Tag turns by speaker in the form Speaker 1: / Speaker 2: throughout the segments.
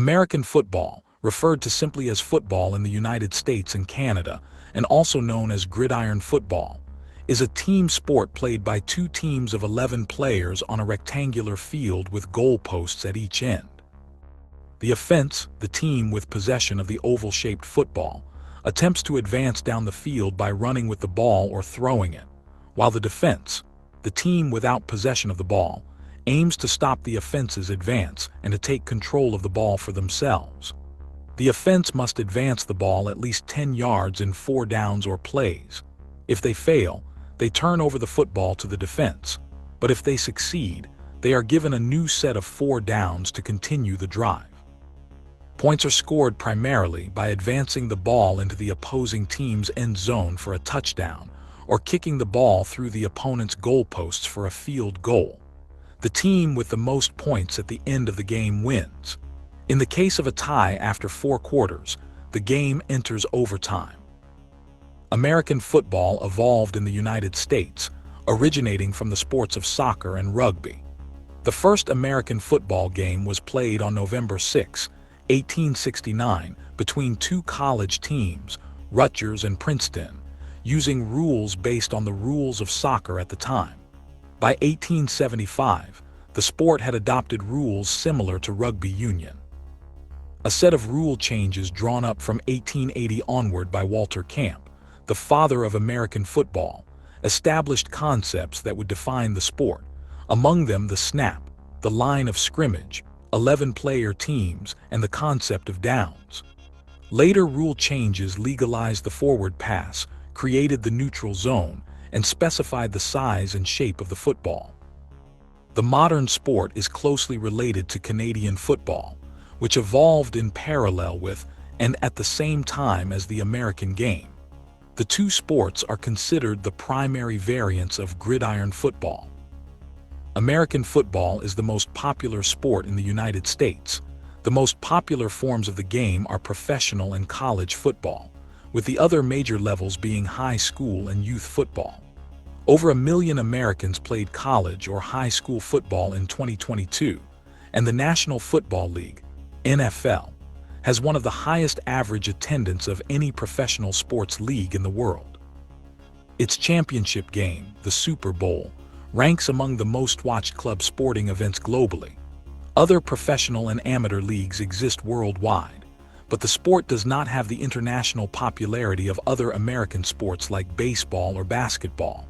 Speaker 1: American football, referred to simply as football in the United States and Canada, and also known as gridiron football, is a team sport played by two teams of 11 players on a rectangular field with goalposts at each end. The offense, the team with possession of the oval-shaped football, attempts to advance down the field by running with the ball or throwing it, while the defense, the team without possession of the ball, aims to stop the offense's advance and to take control of the ball for themselves. The offense must advance the ball at least 10 yards in 4 downs or plays. If they fail, they turn over the football to the defense, but if they succeed, they are given a new set of 4 downs to continue the drive. Points are scored primarily by advancing the ball into the opposing team's end zone for a touchdown or kicking the ball through the opponent's goalposts for a field goal. The team with the most points at the end of the game wins. In the case of a tie after 4 quarters, the game enters overtime. American football evolved in the United States, originating from the sports of soccer and rugby. The first American football game was played on November 6, 1869, between 2 college teams, Rutgers and Princeton, using rules based on the rules of soccer at the time. By 1875, the sport had adopted rules similar to rugby union. A set of rule changes drawn up from 1880 onward by Walter Camp, the father of American football, established concepts that would define the sport, among them the snap, the line of scrimmage, 11-player teams, and the concept of downs. Later rule changes legalized the forward pass, created the neutral zone, and specified the size and shape of the football. The modern sport is closely related to Canadian football, which evolved in parallel with and at the same time as the American game. The two sports are considered the primary variants of gridiron football. American football is the most popular sport in the United States. The most popular forms of the game are professional and college football, with the other major levels being high school and youth football. Over 1 million Americans played college or high school football in 2022, and the National Football League, NFL, has one of the highest average attendance of any professional sports league in the world. Its championship game, the Super Bowl, ranks among the most-watched club sporting events globally. Other professional and amateur leagues exist worldwide, but the sport does not have the international popularity of other American sports like baseball or basketball.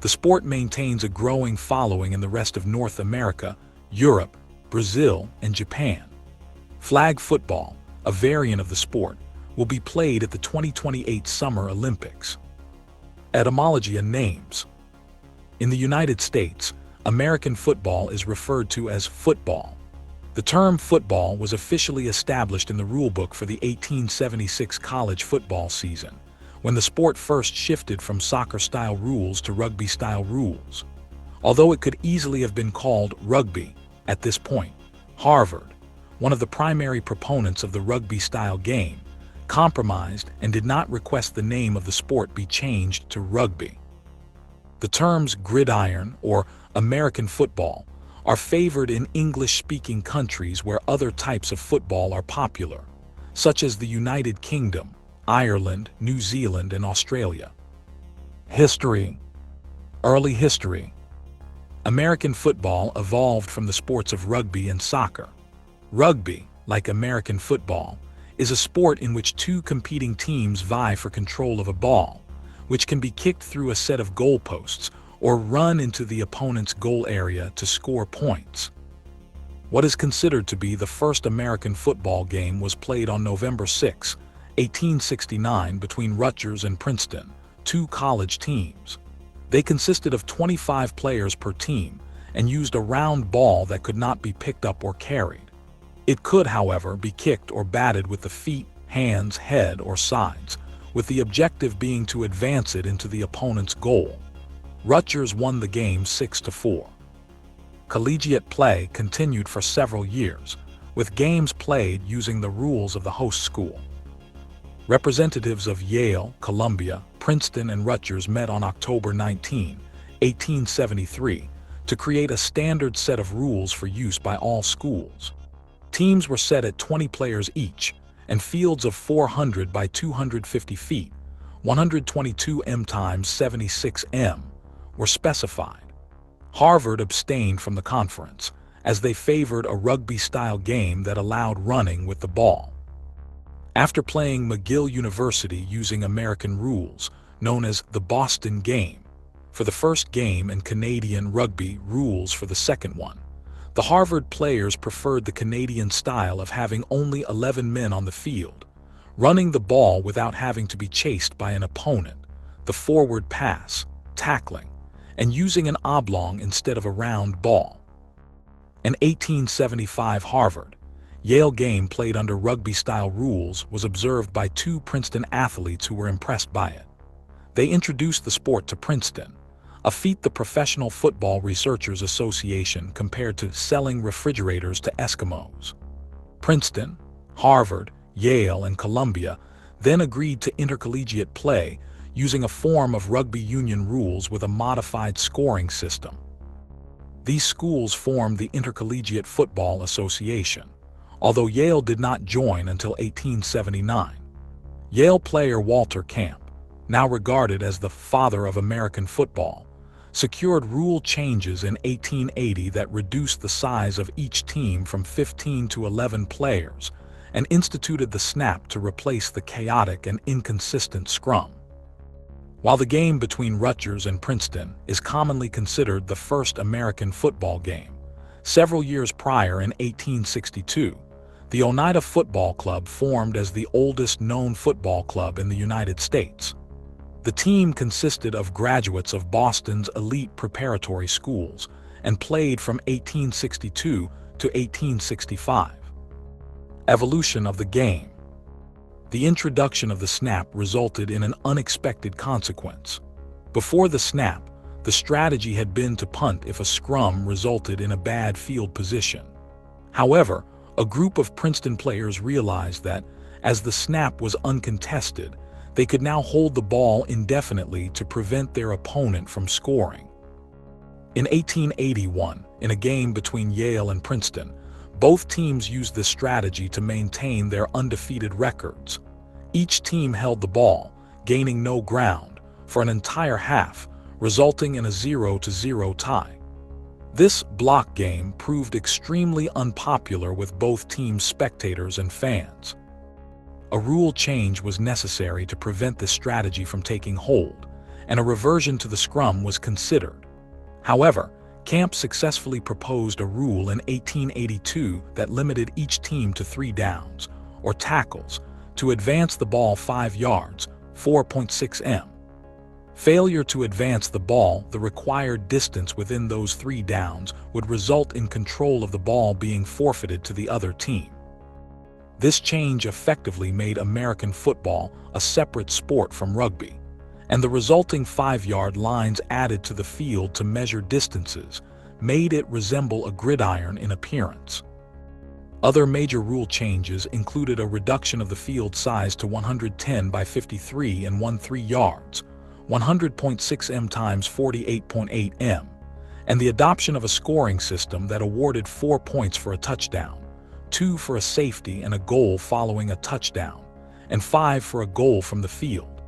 Speaker 1: The sport maintains a growing following in the rest of North America, Europe, Brazil, and Japan. Flag football, a variant of the sport, will be played at the 2028 Summer Olympics. Etymology and names. In the United States, American football is referred to as football. The term football was officially established in the rulebook for the 1876 college football season, when the sport first shifted from soccer-style rules to rugby-style rules. Although it could easily have been called rugby at this point, Harvard, one of the primary proponents of the rugby-style game, compromised and did not request the name of the sport be changed to rugby. The terms gridiron or American football are favored in English-speaking countries where other types of football are popular, such as the United Kingdom, Ireland, New Zealand, and Australia. History. Early history. American football evolved from the sports of rugby and soccer. Rugby, like American football, is a sport in which 2 competing teams vie for control of a ball, which can be kicked through a set of goalposts or run into the opponent's goal area to score points. What is considered to be the first American football game was played on November 6, 1869 between Rutgers and Princeton, 2 college teams. They consisted of 25 players per team and used a round ball that could not be picked up or carried. It could, however, be kicked or batted with the feet, hands, head, or sides, with the objective being to advance it into the opponent's goal. Rutgers won the game 6-4. Collegiate play continued for several years, with games played using the rules of the host school. Representatives of Yale, Columbia, Princeton, and Rutgers met on October 19, 1873, to create a standard set of rules for use by all schools. Teams were set at 20 players each, and fields of 400 by 250 feet, 122 m times 76 m, were specified. Harvard abstained from the conference, as they favored a rugby-style game that allowed running with the ball. After playing McGill University using American rules, known as the Boston Game, for the first game and Canadian rugby rules for the second one, the Harvard players preferred the Canadian style of having only 11 men on the field, running the ball without having to be chased by an opponent, the forward pass, tackling, and using an oblong instead of a round ball. An 1875 Harvard Yale game played under rugby-style rules was observed by two Princeton athletes who were impressed by it. They introduced the sport to Princeton, a feat the Professional Football Researchers Association compared to selling refrigerators to Eskimos. Princeton, Harvard, Yale, and Columbia then agreed to intercollegiate play using a form of rugby union rules with a modified scoring system. These schools formed the Intercollegiate Football Association, although Yale did not join until 1879. Yale player Walter Camp, now regarded as the father of American football, secured rule changes in 1880 that reduced the size of each team from 15 to 11 players and instituted the snap to replace the chaotic and inconsistent scrum. While the game between Rutgers and Princeton is commonly considered the first American football game, several years prior in 1862, the Oneida Football Club formed as the oldest known football club in the United States. The team consisted of graduates of Boston's elite preparatory schools and played from 1862 to 1865. Evolution of the game. The introduction of the snap resulted in an unexpected consequence. Before the snap, the strategy had been to punt if a scrum resulted in a bad field position. However, a group of Princeton players realized that, as the snap was uncontested, they could now hold the ball indefinitely to prevent their opponent from scoring. In 1881, in a game between Yale and Princeton, both teams used this strategy to maintain their undefeated records. Each team held the ball, gaining no ground, for an entire half, resulting in a 0-0 tie. This block game proved extremely unpopular with both teams' spectators and fans. A rule change was necessary to prevent this strategy from taking hold, and a reversion to the scrum was considered. However, Camp successfully proposed a rule in 1882 that limited each team to 3 downs, or tackles, to advance the ball 5 yards, 4.6 m. Failure to advance the ball the required distance within those 3 downs would result in control of the ball being forfeited to the other team. This change effectively made American football a separate sport from rugby, and the resulting 5-yard lines added to the field to measure distances made it resemble a gridiron in appearance. Other major rule changes included a reduction of the field size to 110 by 53 and 1/3 yards, 100.6 m times 48.8 m, and the adoption of a scoring system that awarded 4 points for a touchdown, 2 for a safety and a goal following a touchdown, and 5 for a goal from the field.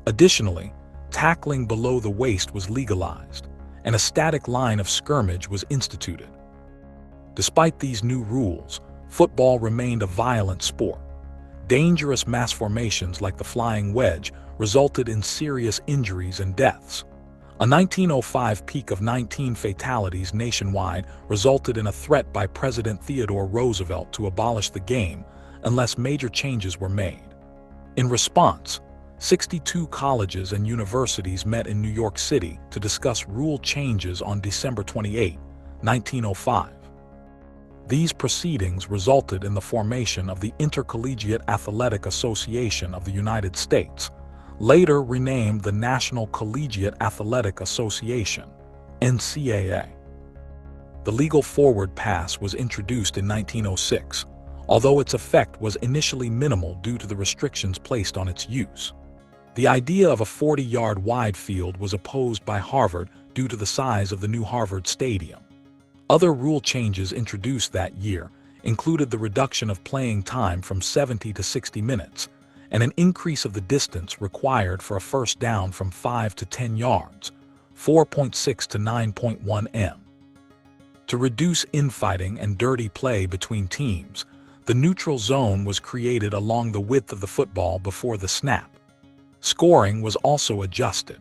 Speaker 1: Additionally, tackling below the waist was legalized, and a static line of scrimmage was instituted. Despite these new rules, football remained a violent sport. Dangerous mass formations like the flying wedge resulted in serious injuries and deaths. A 1905 peak of 19 fatalities nationwide resulted in a threat by President Theodore Roosevelt to abolish the game unless major changes were made. In response, 62 colleges and universities met in New York City to discuss rule changes on December 28, 1905. These proceedings resulted in the formation of the Intercollegiate Athletic Association of the United States, later renamed the National Collegiate Athletic Association, NCAA. The legal forward pass was introduced in 1906, although its effect was initially minimal due to the restrictions placed on its use. The idea of a 40-yard wide field was opposed by Harvard due to the size of the new Harvard Stadium. Other rule changes introduced that year included the reduction of playing time from 70 to 60 minutes, and an increase of the distance required for a first down from 5 to 10 yards, 4.6 to 9.1 m. To reduce infighting and dirty play between teams, the neutral zone was created along the width of the football before the snap. Scoring was also adjusted.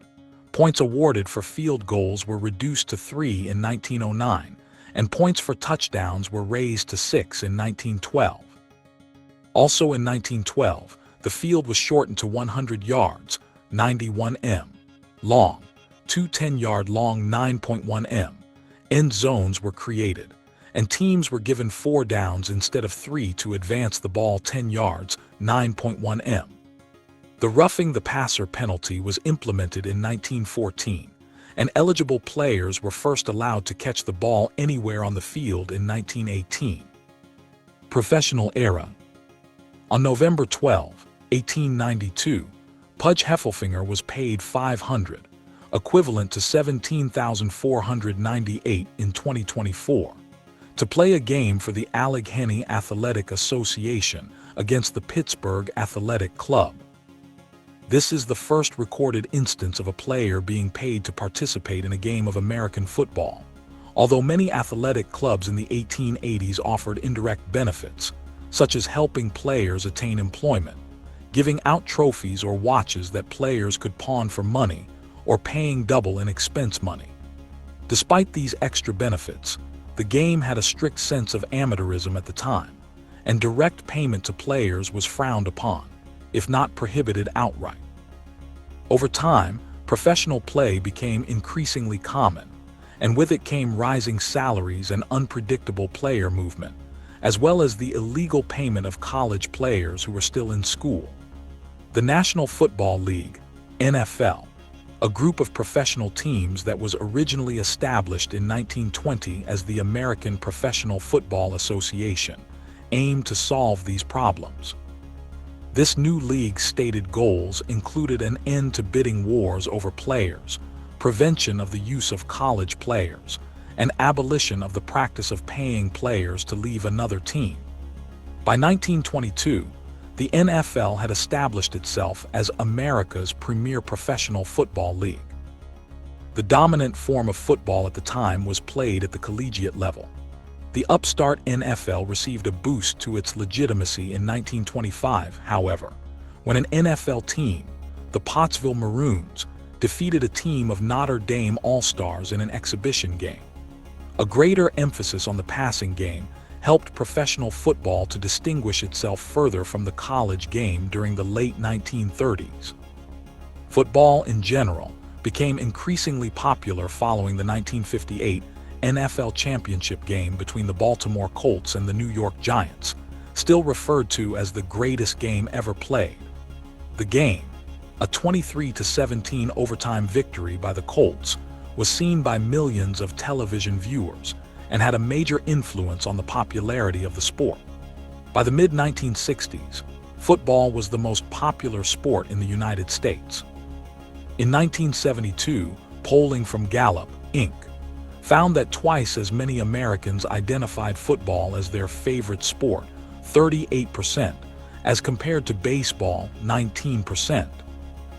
Speaker 1: Points awarded for field goals were reduced to 3 in 1909, and points for touchdowns were raised to 6 in 1912. Also in 1912, the field was shortened to 100 yards, 91 m, long, 2 10-yard long 9.1 m. End zones were created, and teams were given 4 downs instead of 3 to advance the ball 10 yards, 9.1 m. The roughing the passer penalty was implemented in 1914, and eligible players were first allowed to catch the ball anywhere on the field in 1918. Professional era. On November 12, 1892, Pudge Heffelfinger was paid $500, equivalent to $17,498 in 2024, to play a game for the Allegheny Athletic Association against the Pittsburgh Athletic Club. This is the first recorded instance of a player being paid to participate in a game of American football, although many athletic clubs in the 1880s offered indirect benefits, such as helping players attain employment, giving out trophies or watches that players could pawn for money, or paying double in expense money. Despite these extra benefits, the game had a strict sense of amateurism at the time, and direct payment to players was frowned upon, if not prohibited outright. Over time, professional play became increasingly common, and with it came rising salaries and unpredictable player movement, as well as the illegal payment of college players who were still in school. The National Football League, NFL, a group of professional teams that was originally established in 1920 as the American Professional Football Association, aimed to solve these problems. This new league's stated goals included an end to bidding wars over players, prevention of the use of college players, and abolition of the practice of paying players to leave another team. By 1922, the NFL had established itself as America's premier professional football league. The dominant form of football at the time was played at the collegiate level. The upstart NFL received a boost to its legitimacy in 1925, however, when an NFL team, the Pottsville Maroons, defeated a team of Notre Dame All-Stars in an exhibition game. A greater emphasis on the passing game helped professional football to distinguish itself further from the college game during the late 1930s. Football in general became increasingly popular following the 1958 NFL championship game between the Baltimore Colts and the New York Giants, still referred to as the greatest game ever played. The game, a 23-17 overtime victory by the Colts, was seen by millions of television viewers and had a major influence on the popularity of the sport. By the mid-1960s, football was the most popular sport in the United States. In 1972, polling from Gallup, Inc. found that twice as many Americans identified football as their favorite sport, 38%, as compared to baseball, 19%.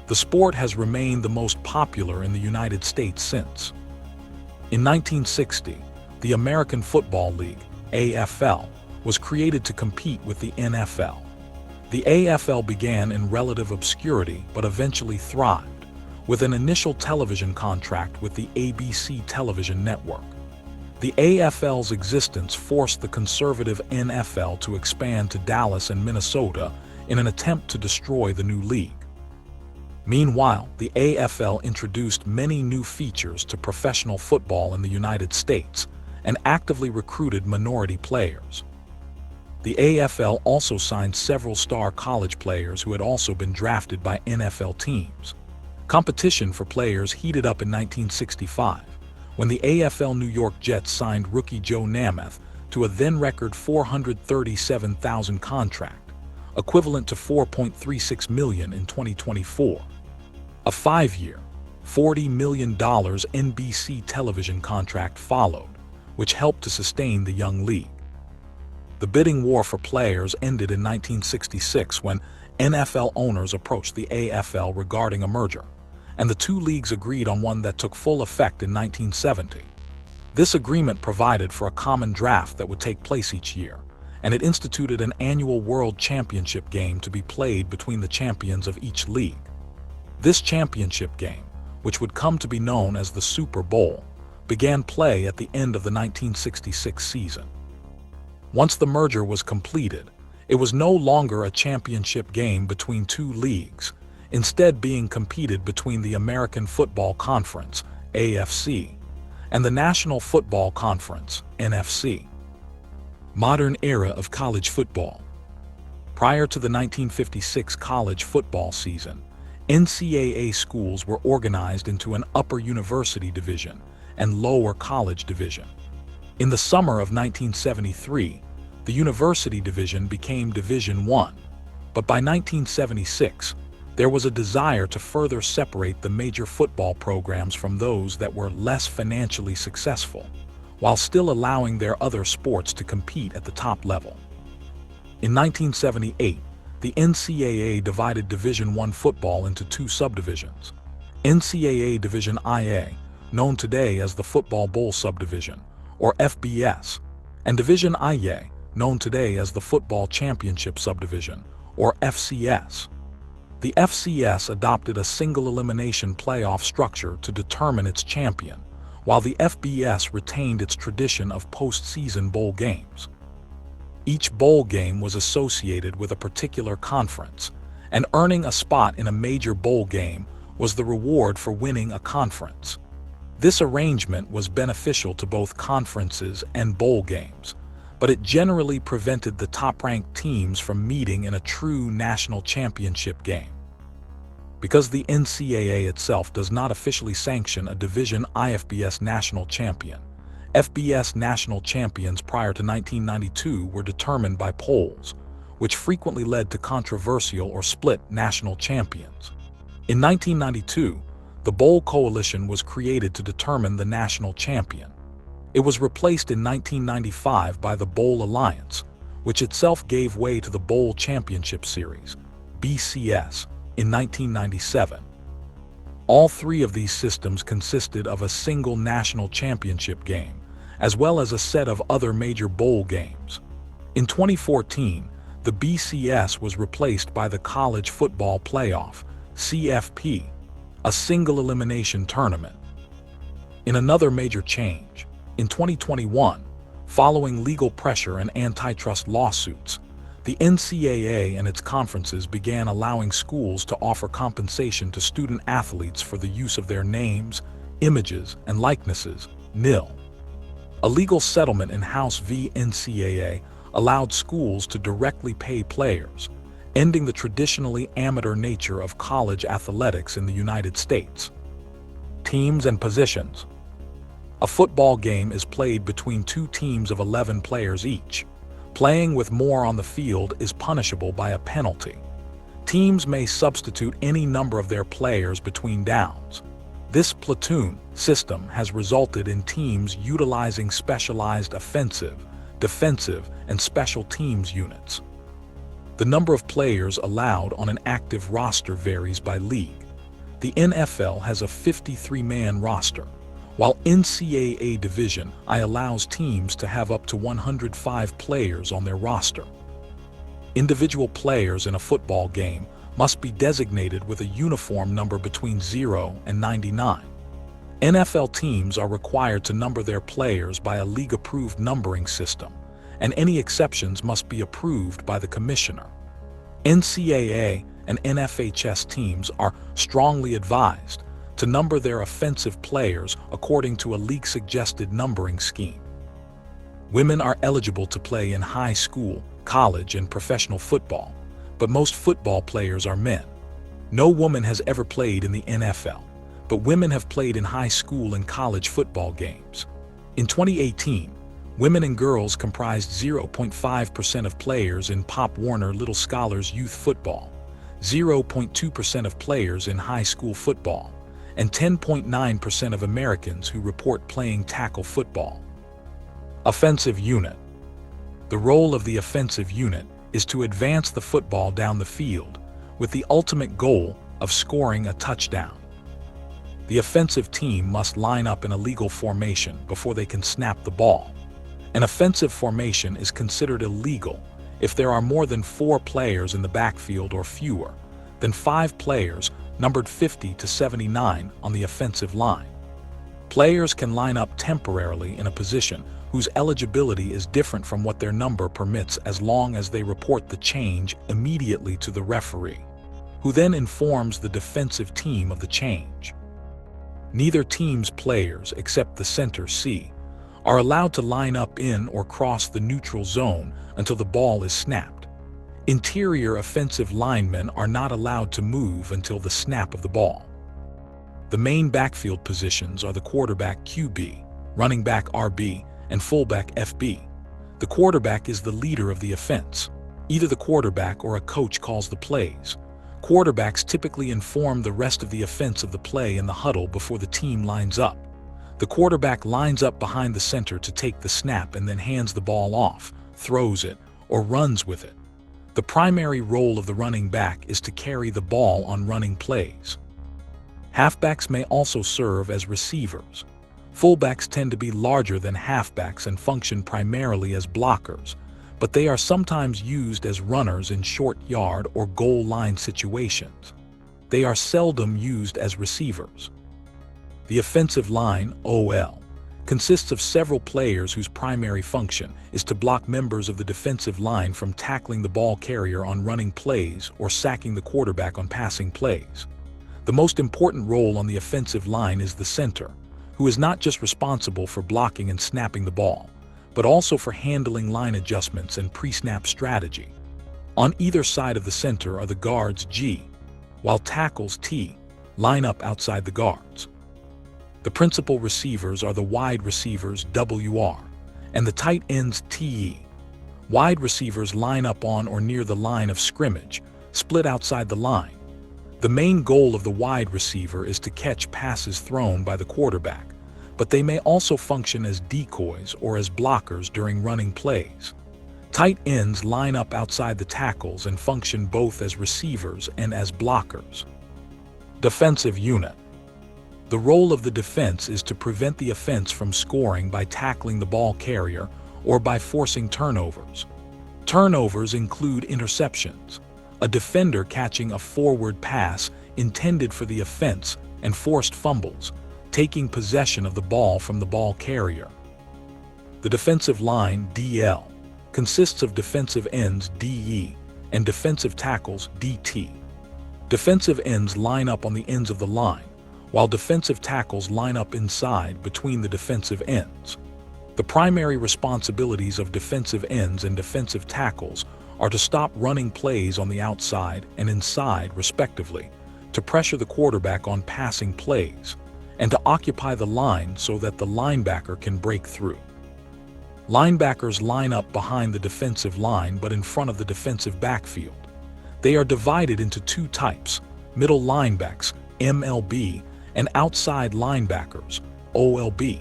Speaker 1: The sport has remained the most popular in the United States since. In 1960, the American Football League, AFL, was created to compete with the NFL. The AFL began in relative obscurity but eventually thrived, with an initial television contract with the ABC television network. The AFL's existence forced the conservative NFL to expand to Dallas and Minnesota in an attempt to destroy the new league. Meanwhile, the AFL introduced many new features to professional football in the United States and actively recruited minority players. The AFL also signed several star college players who had also been drafted by NFL teams. Competition for players heated up in 1965, when the AFL New York Jets signed rookie Joe Namath to a then-record $437,000 contract, equivalent to $4.36 million in 2024. A 5-year, $40 million NBC television contract followed, which helped to sustain the young league. The bidding war for players ended in 1966 when NFL owners approached the AFL regarding a merger, and the two leagues agreed on one that took full effect in 1970. This agreement provided for a common draft that would take place each year, and it instituted an annual World Championship game to be played between the champions of each league. This championship game, which would come to be known as the Super Bowl, began play at the end of the 1966 season. Once the merger was completed, it was no longer a championship game between two leagues, instead being competed between the American Football Conference, AFC, and the National Football Conference, NFC. Modern era of college football. Prior to the 1956 college football season, NCAA schools were organized into an upper university division and lower college division. In the summer of 1973, the University Division became Division I, but by 1976, there was a desire to further separate the major football programs from those that were less financially successful, while still allowing their other sports to compete at the top level. In 1978, the NCAA divided Division I football into two subdivisions: NCAA Division IA, known today as the Football Bowl Subdivision, or FBS, and Division IA, known today as the Football Championship Subdivision, or FCS. The FCS adopted a single elimination playoff structure to determine its champion, while the FBS retained its tradition of postseason bowl games. Each bowl game was associated with a particular conference, and earning a spot in a major bowl game was the reward for winning a conference. This arrangement was beneficial to both conferences and bowl games, but it generally prevented the top-ranked teams from meeting in a true national championship game. Because the NCAA itself does not officially sanction a Division I FBS national champion, FBS national champions prior to 1992 were determined by polls, which frequently led to controversial or split national champions. In 1992, the Bowl Coalition was created to determine the national champion. It was replaced in 1995 by the Bowl Alliance, which itself gave way to the Bowl Championship Series, BCS, in 1997. All three of these systems consisted of a single national championship game, as well as a set of other major bowl games. In 2014, the BCS was replaced by the College Football Playoff, CFP, a single elimination tournament. In another major change, in 2021, following legal pressure and antitrust lawsuits, the NCAA and its conferences began allowing schools to offer compensation to student athletes for the use of their names, images, and likenesses, nil. A legal settlement in House v. NCAA allowed schools to directly pay players, ending the traditionally amateur nature of college athletics in the United States. Teams and positions. A football game is played between two teams of 11 players each. Playing with more on the field is punishable by a penalty. Teams may substitute any number of their players between downs. This platoon system has resulted in teams utilizing specialized offensive, defensive, and special teams units. The number of players allowed on an active roster varies by league. The NFL has a 53-man roster, while NCAA Division I allows teams to have up to 105 players on their roster. Individual players in a football game must be designated with a uniform number between 0 and 99. NFL teams are required to number their players by a league-approved numbering system, and any exceptions must be approved by the commissioner. NCAA and NFHS teams are strongly advised to number their offensive players according to a league-suggested numbering scheme. Women are eligible to play in high school, college, and professional football, but most football players are men. No woman has ever played in the NFL, but women have played in high school and college football games. In 2018, women and girls comprised 0.5% of players in Pop Warner Little Scholars Youth Football, 0.2% of players in high school football, and 10.9% of Americans who report playing tackle football. Offensive unit. The role of the offensive unit is to advance the football down the field with the ultimate goal of scoring a touchdown. The offensive team must line up in a legal formation before they can snap the ball. An offensive formation is considered illegal if there are more than 4 players in the backfield or fewer than 5 players numbered 50 to 79 on the offensive line. Players can line up temporarily in a position whose eligibility is different from what their number permits as long as they report the change immediately to the referee, who then informs the defensive team of the change. Neither team's players, except the center C, are allowed to line up in or cross the neutral zone until the ball is snapped. Interior offensive linemen are not allowed to move until the snap of the ball. The main backfield positions are the quarterback QB, running back RB, and fullback FB. The quarterback is the leader of the offense. Either the quarterback or a coach calls the plays. Quarterbacks typically inform the rest of the offense of the play in the huddle before the team lines up. The quarterback lines up behind the center to take the snap and then hands the ball off, throws it, or runs with it. The primary role of the running back is to carry the ball on running plays. Halfbacks may also serve as receivers. Fullbacks tend to be larger than halfbacks and function primarily as blockers, but they are sometimes used as runners in short yard or goal line situations. They are seldom used as receivers. The offensive line, OL, consists of several players whose primary function is to block members of the defensive line from tackling the ball carrier on running plays or sacking the quarterback on passing plays. The most important role on the offensive line is the center, who is not just responsible for blocking and snapping the ball, but also for handling line adjustments and pre-snap strategy. On either side of the center are the guards G, while tackles T line up outside the guards. The principal receivers are the wide receivers WR and the tight ends TE. Wide receivers line up on or near the line of scrimmage, split outside the line. The main goal of the wide receiver is to catch passes thrown by the quarterback, but they may also function as decoys or as blockers during running plays. Tight ends line up outside the tackles and function both as receivers and as blockers. Defensive unit. The role of the defense is to prevent the offense from scoring by tackling the ball carrier or by forcing turnovers. Turnovers include interceptions, a defender catching a forward pass intended for the offense, and forced fumbles, taking possession of the ball from the ball carrier. The defensive line, DL, consists of defensive ends, DE, and defensive tackles, DT. Defensive ends line up on the ends of the line, while defensive tackles line up inside between the defensive ends. The primary responsibilities of defensive ends and defensive tackles are to stop running plays on the outside and inside, respectively, to pressure the quarterback on passing plays, and to occupy the line so that the linebacker can break through. Linebackers line up behind the defensive line but in front of the defensive backfield. They are divided into 2 types: middle linebacks, MLB, and outside linebackers, OLB.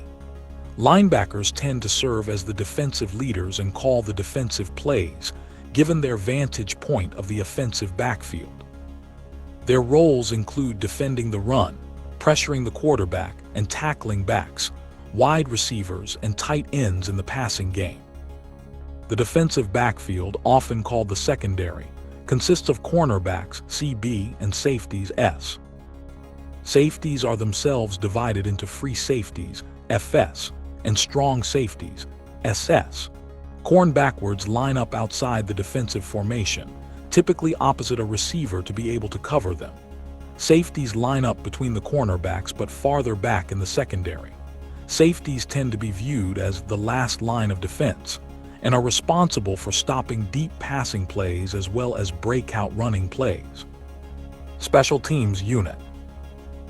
Speaker 1: Linebackers tend to serve as the defensive leaders and call the defensive plays, given their vantage point of the offensive backfield. Their roles include defending the run, pressuring the quarterback, and tackling backs, wide receivers, and tight ends in the passing game. The defensive backfield, often called the secondary, consists of cornerbacks, CB, and safeties, S. Safeties are themselves divided into free safeties, FS, and strong safeties, SS. Cornerbacks line up outside the defensive formation, typically opposite a receiver to be able to cover them. Safeties line up between the cornerbacks but farther back in the secondary. Safeties tend to be viewed as the last line of defense and are responsible for stopping deep passing plays as well as breakout running plays. Special Teams Unit.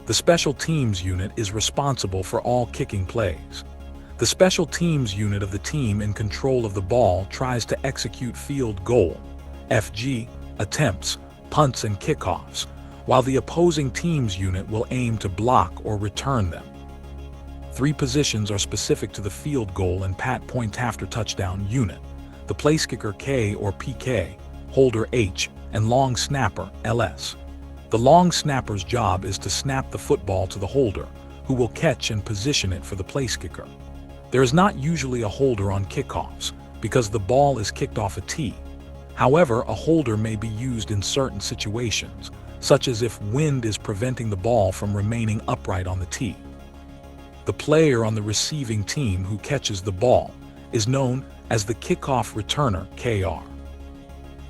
Speaker 1: The Special Teams Unit is responsible for all kicking plays. The Special Teams Unit of the team in control of the ball tries to execute field goal, FG, attempts, punts, and kickoffs, while the opposing team's unit will aim to block or return them. 3 positions are specific to the field goal and pat point after touchdown unit. the place kicker K or PK, holder H, and long snapper LS. The long snapper's job is to snap the football to the holder, who will catch and position it for the place kicker. There is not usually a holder on kickoffs, because the ball is kicked off a tee. However, a holder may be used in certain situations, such as if wind is preventing the ball from remaining upright on the tee. The player on the receiving team who catches the ball is known as the kickoff returner KR.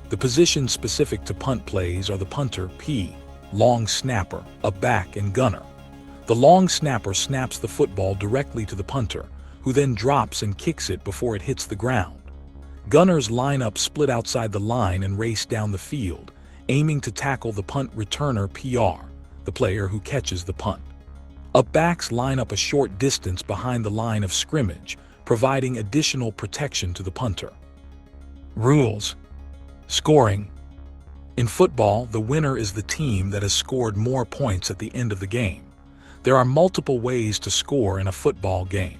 Speaker 1: The positions specific to punt plays are the punter P, long snapper, a back, and gunner. The long snapper snaps the football directly to the punter, who then drops and kicks it before it hits the ground. Gunners line up split outside the line and race down the field, aiming to tackle the punt returner PR, the player who catches the punt. Up-backs line up a short distance behind the line of scrimmage, providing additional protection to the punter. Rules. Scoring. In football, the winner is the team that has scored more points at the end of the game. There are multiple ways to score in a football game.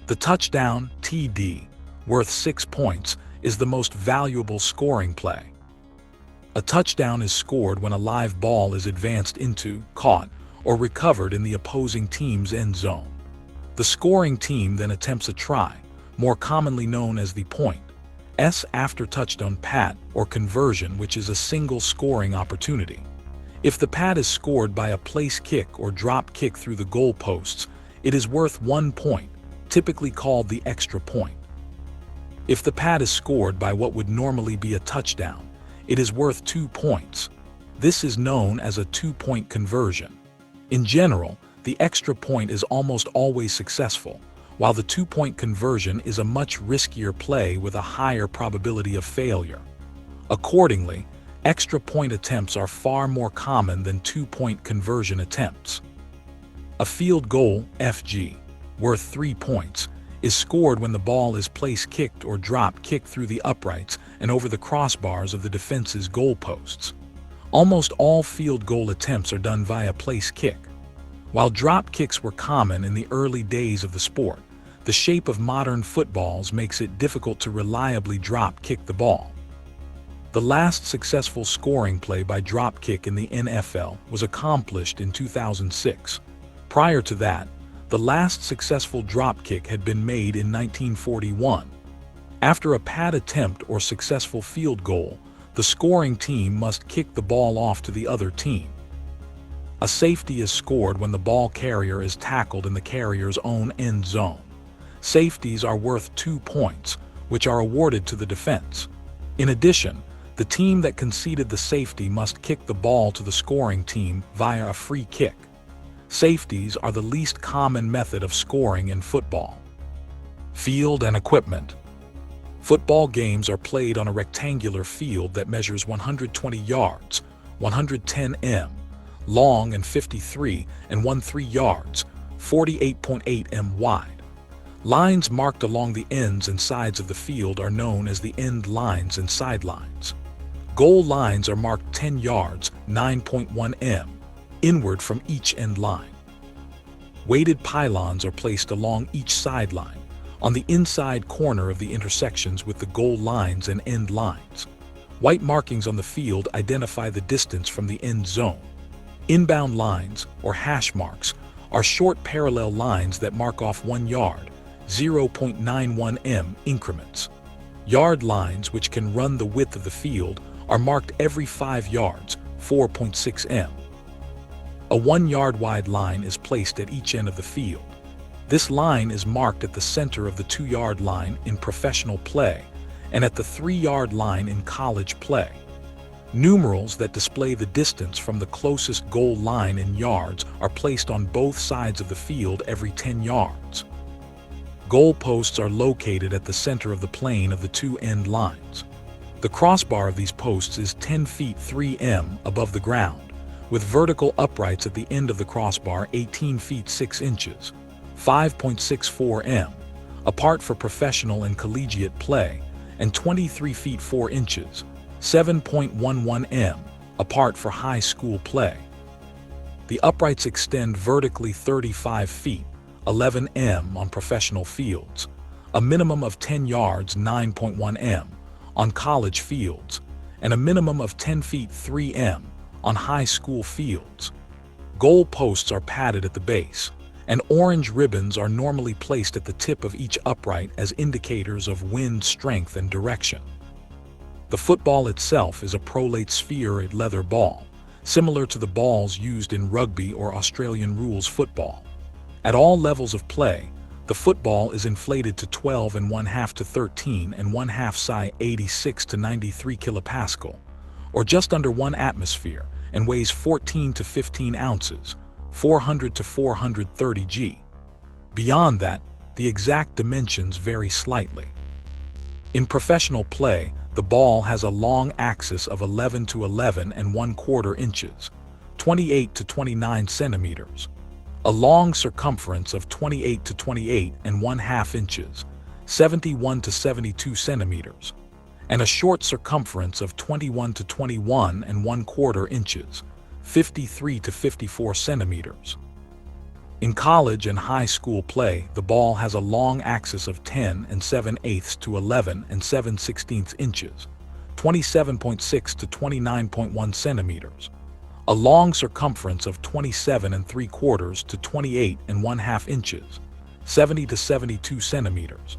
Speaker 1: The touchdown, TD, worth 6 points, is the most valuable scoring play. A touchdown is scored when a live ball is advanced into, caught, or recovered in the opposing team's end zone. The scoring team then attempts a try, more commonly known as the point, after touchdown pad or conversion, which is a single scoring opportunity. If the pad is scored by a place kick or drop kick through the goal posts, it is worth 1 point, typically called the extra point. If the pad is scored by what would normally be a touchdown, it is worth 2 points. This is known as a 2-point conversion. In general, the extra point is almost always successful, while the 2-point conversion is a much riskier play with a higher probability of failure. Accordingly, extra point attempts are far more common than 2-point conversion attempts. A field goal, FG, worth 3 points, is scored when the ball is place kicked or drop kicked through the uprights and over the crossbars of the defense's goalposts. Almost all field goal attempts are done via place kick. While drop kicks were common in the early days of the sport, the shape of modern footballs makes it difficult to reliably drop kick the ball. The last successful scoring play by drop kick in the NFL was accomplished in 2006. Prior to that, the last successful drop kick had been made in 1941. After a pad attempt or successful field goal, the scoring team must kick the ball off to the other team. A safety is scored when the ball carrier is tackled in the carrier's own end zone. Safeties are worth 2 points, which are awarded to the defense. In addition, the team that conceded the safety must kick the ball to the scoring team via a free kick. Safeties are the least common method of scoring in football. Field and equipment. Football games are played on a rectangular field that measures 120 yards, 110 m, long and 53 and 13 yards, 48.8 m wide. Lines marked along the ends and sides of the field are known as the end lines and sidelines. Goal lines are marked 10 yards, 9.1 m, inward from each end line. Weighted pylons are placed along each sideline, on the inside corner of the intersections with the goal lines and end lines. White markings on the field identify the distance from the end zone. Inbound lines, or hash marks, are short parallel lines that mark off 1 yard, 0.91 m increments. Yard lines, which can run the width of the field, are marked every 5 yards, 4.6 m. A 1 yard wide line is placed at each end of the field. This line is marked at the center of the 2 yard line in professional play and at the 3 yard line in college play. Numerals that display the distance from the closest goal line in yards are placed on both sides of the field every 10 yards. Goal posts are located at the center of the plane of the 2 end lines. The crossbar of these posts is 10 feet 3 m above the ground, with vertical uprights at the end of the crossbar 18 feet 6 inches, 5.64 m, apart for professional and collegiate play, and 23 feet 4 inches, 7.11 m, apart for high school play. The uprights extend vertically 35 feet, 11 m on professional fields. a minimum of 10 yards 9.1 m on college fields, and a minimum of 10 feet 3 m on high school fields. Goal posts are padded at the base, and orange ribbons are normally placed at the tip of each upright as indicators of wind strength and direction. The football itself is a prolate spheroid leather ball, similar to the balls used in rugby or Australian rules football. At all levels of play, the football is inflated to 12½ to 13½ psi 86 to 93 kilopascal, or just under 1 atmosphere, and weighs 14 to 15 ounces, 400 to 430 g. Beyond that, the exact dimensions vary slightly. In professional play, the ball has a long axis of 11 to 11¼ inches, 28 to 29 centimeters, a long circumference of 28 to 28½ inches, 71 to 72 centimeters, and a short circumference of 21 to 21¼ inches, 53 to 54 centimeters. In college and high school play, the ball has a long axis of 10 7/8 to 11 7/16 inches, 27.6 to 29.1 centimeters, a long circumference of 27¾ to 28½ inches, 70 to 72 centimeters,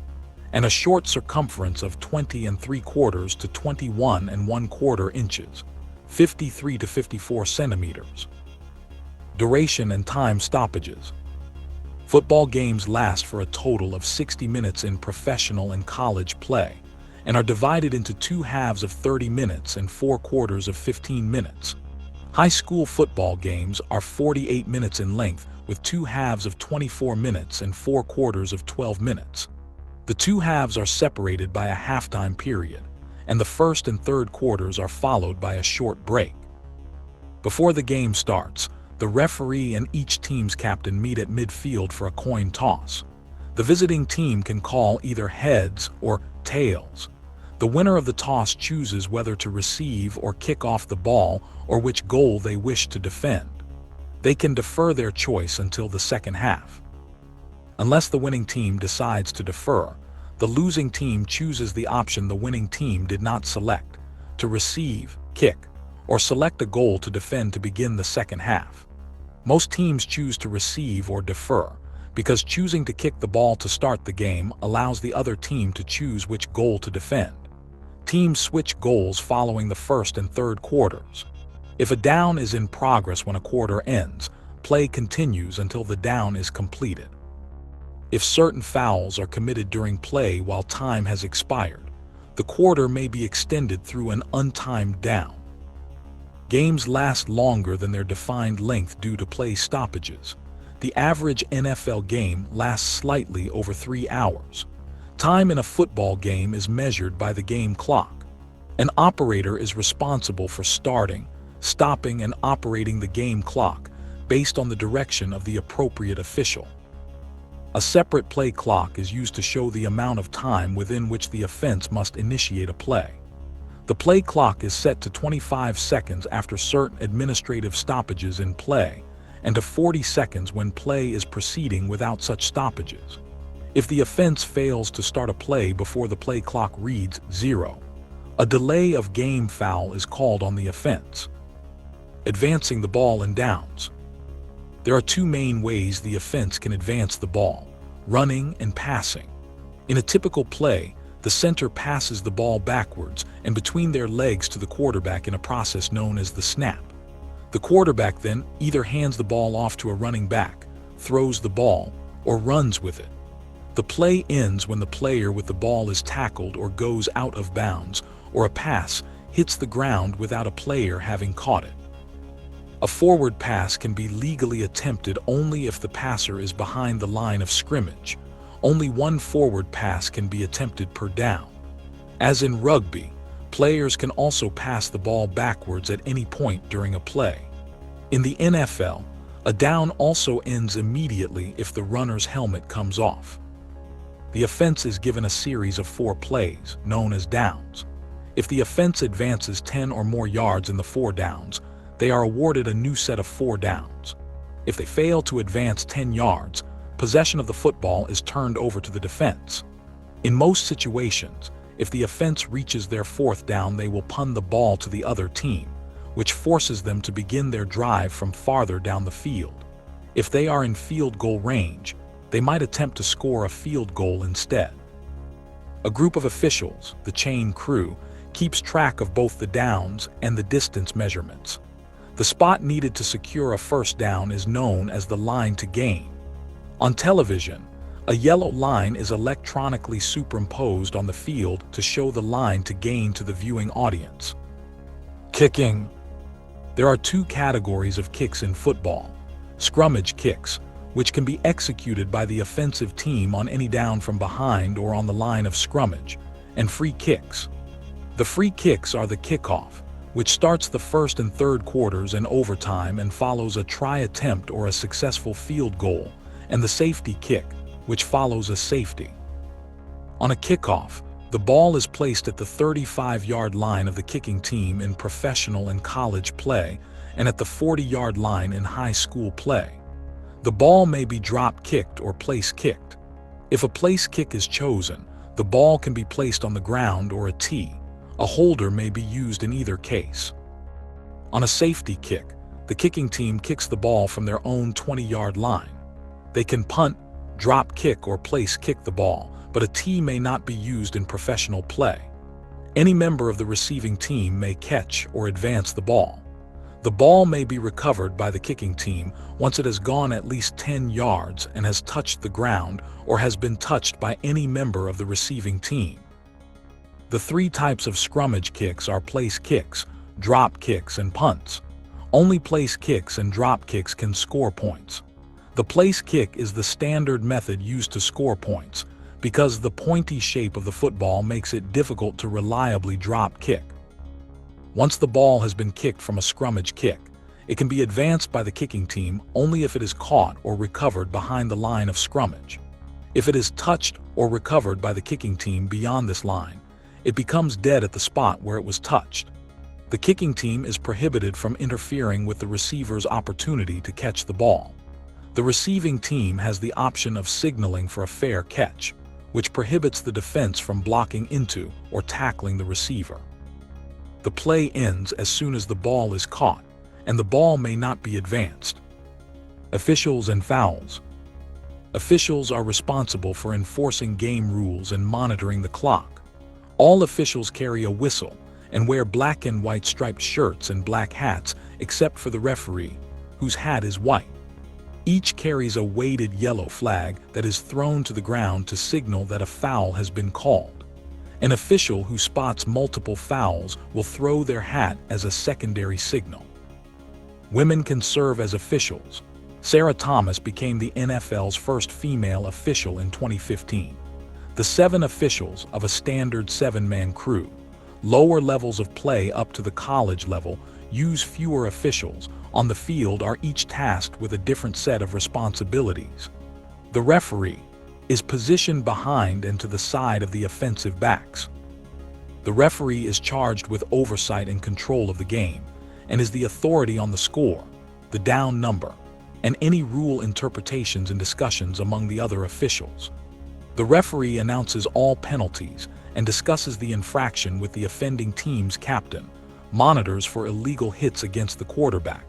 Speaker 1: and a short circumference of 20¾ to 21¼ inches, 53 to 54 centimeters. Duration and time stoppages. Football games last for a total of 60 minutes in professional and college play, and are divided into 2 halves of 30 minutes and 4 quarters of 15 minutes. High school football games are 48 minutes in length, with 2 halves of 24 minutes and 4 quarters of 12 minutes. The 2 halves are separated by a halftime period, and the first and third quarters are followed by a short break. Before the game starts, the referee and each team's captain meet at midfield for a coin toss. The visiting team can call either heads or tails. The winner of the toss chooses whether to receive or kick off the ball or which goal they wish to defend. They can defer their choice until the second half. Unless the winning team decides to defer, the losing team chooses the option the winning team did not select, to receive, kick, or select a goal to defend to begin the second half. Most teams choose to receive or defer, because choosing to kick the ball to start the game allows the other team to choose which goal to defend. Teams switch goals following the first and third quarters. If a down is in progress when a quarter ends, play continues until the down is completed. If certain fouls are committed during play while time has expired, the quarter may be extended through an untimed down. Games last longer than their defined length due to play stoppages. The average NFL game lasts slightly over 3 hours. Time in a football game is measured by the game clock. An operator is responsible for starting, stopping, and operating the game clock based on the direction of the appropriate official. A separate play clock is used to show the amount of time within which the offense must initiate a play. The play clock is set to 25 seconds after certain administrative stoppages in play, and to 40 seconds when play is proceeding without such stoppages. If the offense fails to start a play before the play clock reads 0, a delay of game foul is called on the offense. Advancing the ball in downs. There are 2 main ways the offense can advance the ball: running and passing. In a typical play, the center passes the ball backwards and between their legs to the quarterback in a process known as the snap. The quarterback then either hands the ball off to a running back, throws the ball, or runs with it. The play ends when the player with the ball is tackled or goes out of bounds, or a pass hits the ground without a player having caught it. A forward pass can be legally attempted only if the passer is behind the line of scrimmage. Only 1 forward pass can be attempted per down. As in rugby, players can also pass the ball backwards at any point during a play. In the NFL, a down also ends immediately if the runner's helmet comes off. The offense is given a series of 4 plays, known as downs. If the offense advances 10 or more yards in the 4 downs, they are awarded a new set of 4 downs. If they fail to advance 10 yards, possession of the football is turned over to the defense. In most situations, if the offense reaches their fourth down, they will punt the ball to the other team, which forces them to begin their drive from farther down the field. If they are in field goal range, they might attempt to score a field goal instead. A group of officials, the chain crew, keeps track of both the downs and the distance measurements. The spot needed to secure a first down is known as the line to gain. On television, a yellow line is electronically superimposed on the field to show the line to gain to the viewing audience. Kicking. There are two categories of kicks in football: scrummage kicks, which can be executed by the offensive team on any down from behind or on the line of scrimmage, and free kicks. The free kicks are the kickoff, which starts the first and third quarters and overtime and follows a try attempt or a successful field goal, and the safety kick, which follows a safety. On a kickoff, the ball is placed at the 35-yard line of the kicking team in professional and college play, and at the 40-yard line in high school play. The ball may be drop-kicked or place-kicked. If a place kick is chosen, the ball can be placed on the ground or a tee. A holder may be used in either case. On a safety kick, the kicking team kicks the ball from their own 20-yard line. They can punt, drop kick, or place kick the ball, but a tee may not be used in professional play. Any member of the receiving team may catch or advance the ball. The ball may be recovered by the kicking team once it has gone at least 10 yards and has touched the ground or has been touched by any member of the receiving team. The three types of scrummage kicks are place kicks, drop kicks, and punts. Only place kicks and drop kicks can score points. The place kick is the standard method used to score points because the pointy shape of the football makes it difficult to reliably drop kick. Once the ball has been kicked from a scrummage kick, it can be advanced by the kicking team only if it is caught or recovered behind the line of scrummage. If it is touched or recovered by the kicking team beyond this line, it becomes dead at the spot where it was touched. The kicking team is prohibited from interfering with the receiver's opportunity to catch the ball. The receiving team has the option of signaling for a fair catch, which prohibits the defense from blocking into or tackling the receiver. The play ends as soon as the ball is caught, and the ball may not be advanced. Officials and fouls. Officials are responsible for enforcing game rules and monitoring the clock. All officials carry a whistle and wear black and white striped shirts and black hats except for the referee, whose hat is white. Each carries a weighted yellow flag that is thrown to the ground to signal that a foul has been called. An official who spots multiple fouls will throw their hat as a secondary signal. Women can serve as officials. Sarah Thomas became the NFL's first female official in 2015. The 7 officials of a standard 7-man crew, lower levels of play up to the college level, use fewer officials on the field, are each tasked with a different set of responsibilities. The referee is positioned behind and to the side of the offensive backs. The referee is charged with oversight and control of the game and is the authority on the score, the down number, and any rule interpretations and discussions among the other officials. The referee announces all penalties and discusses the infraction with the offending team's captain, monitors for illegal hits against the quarterback,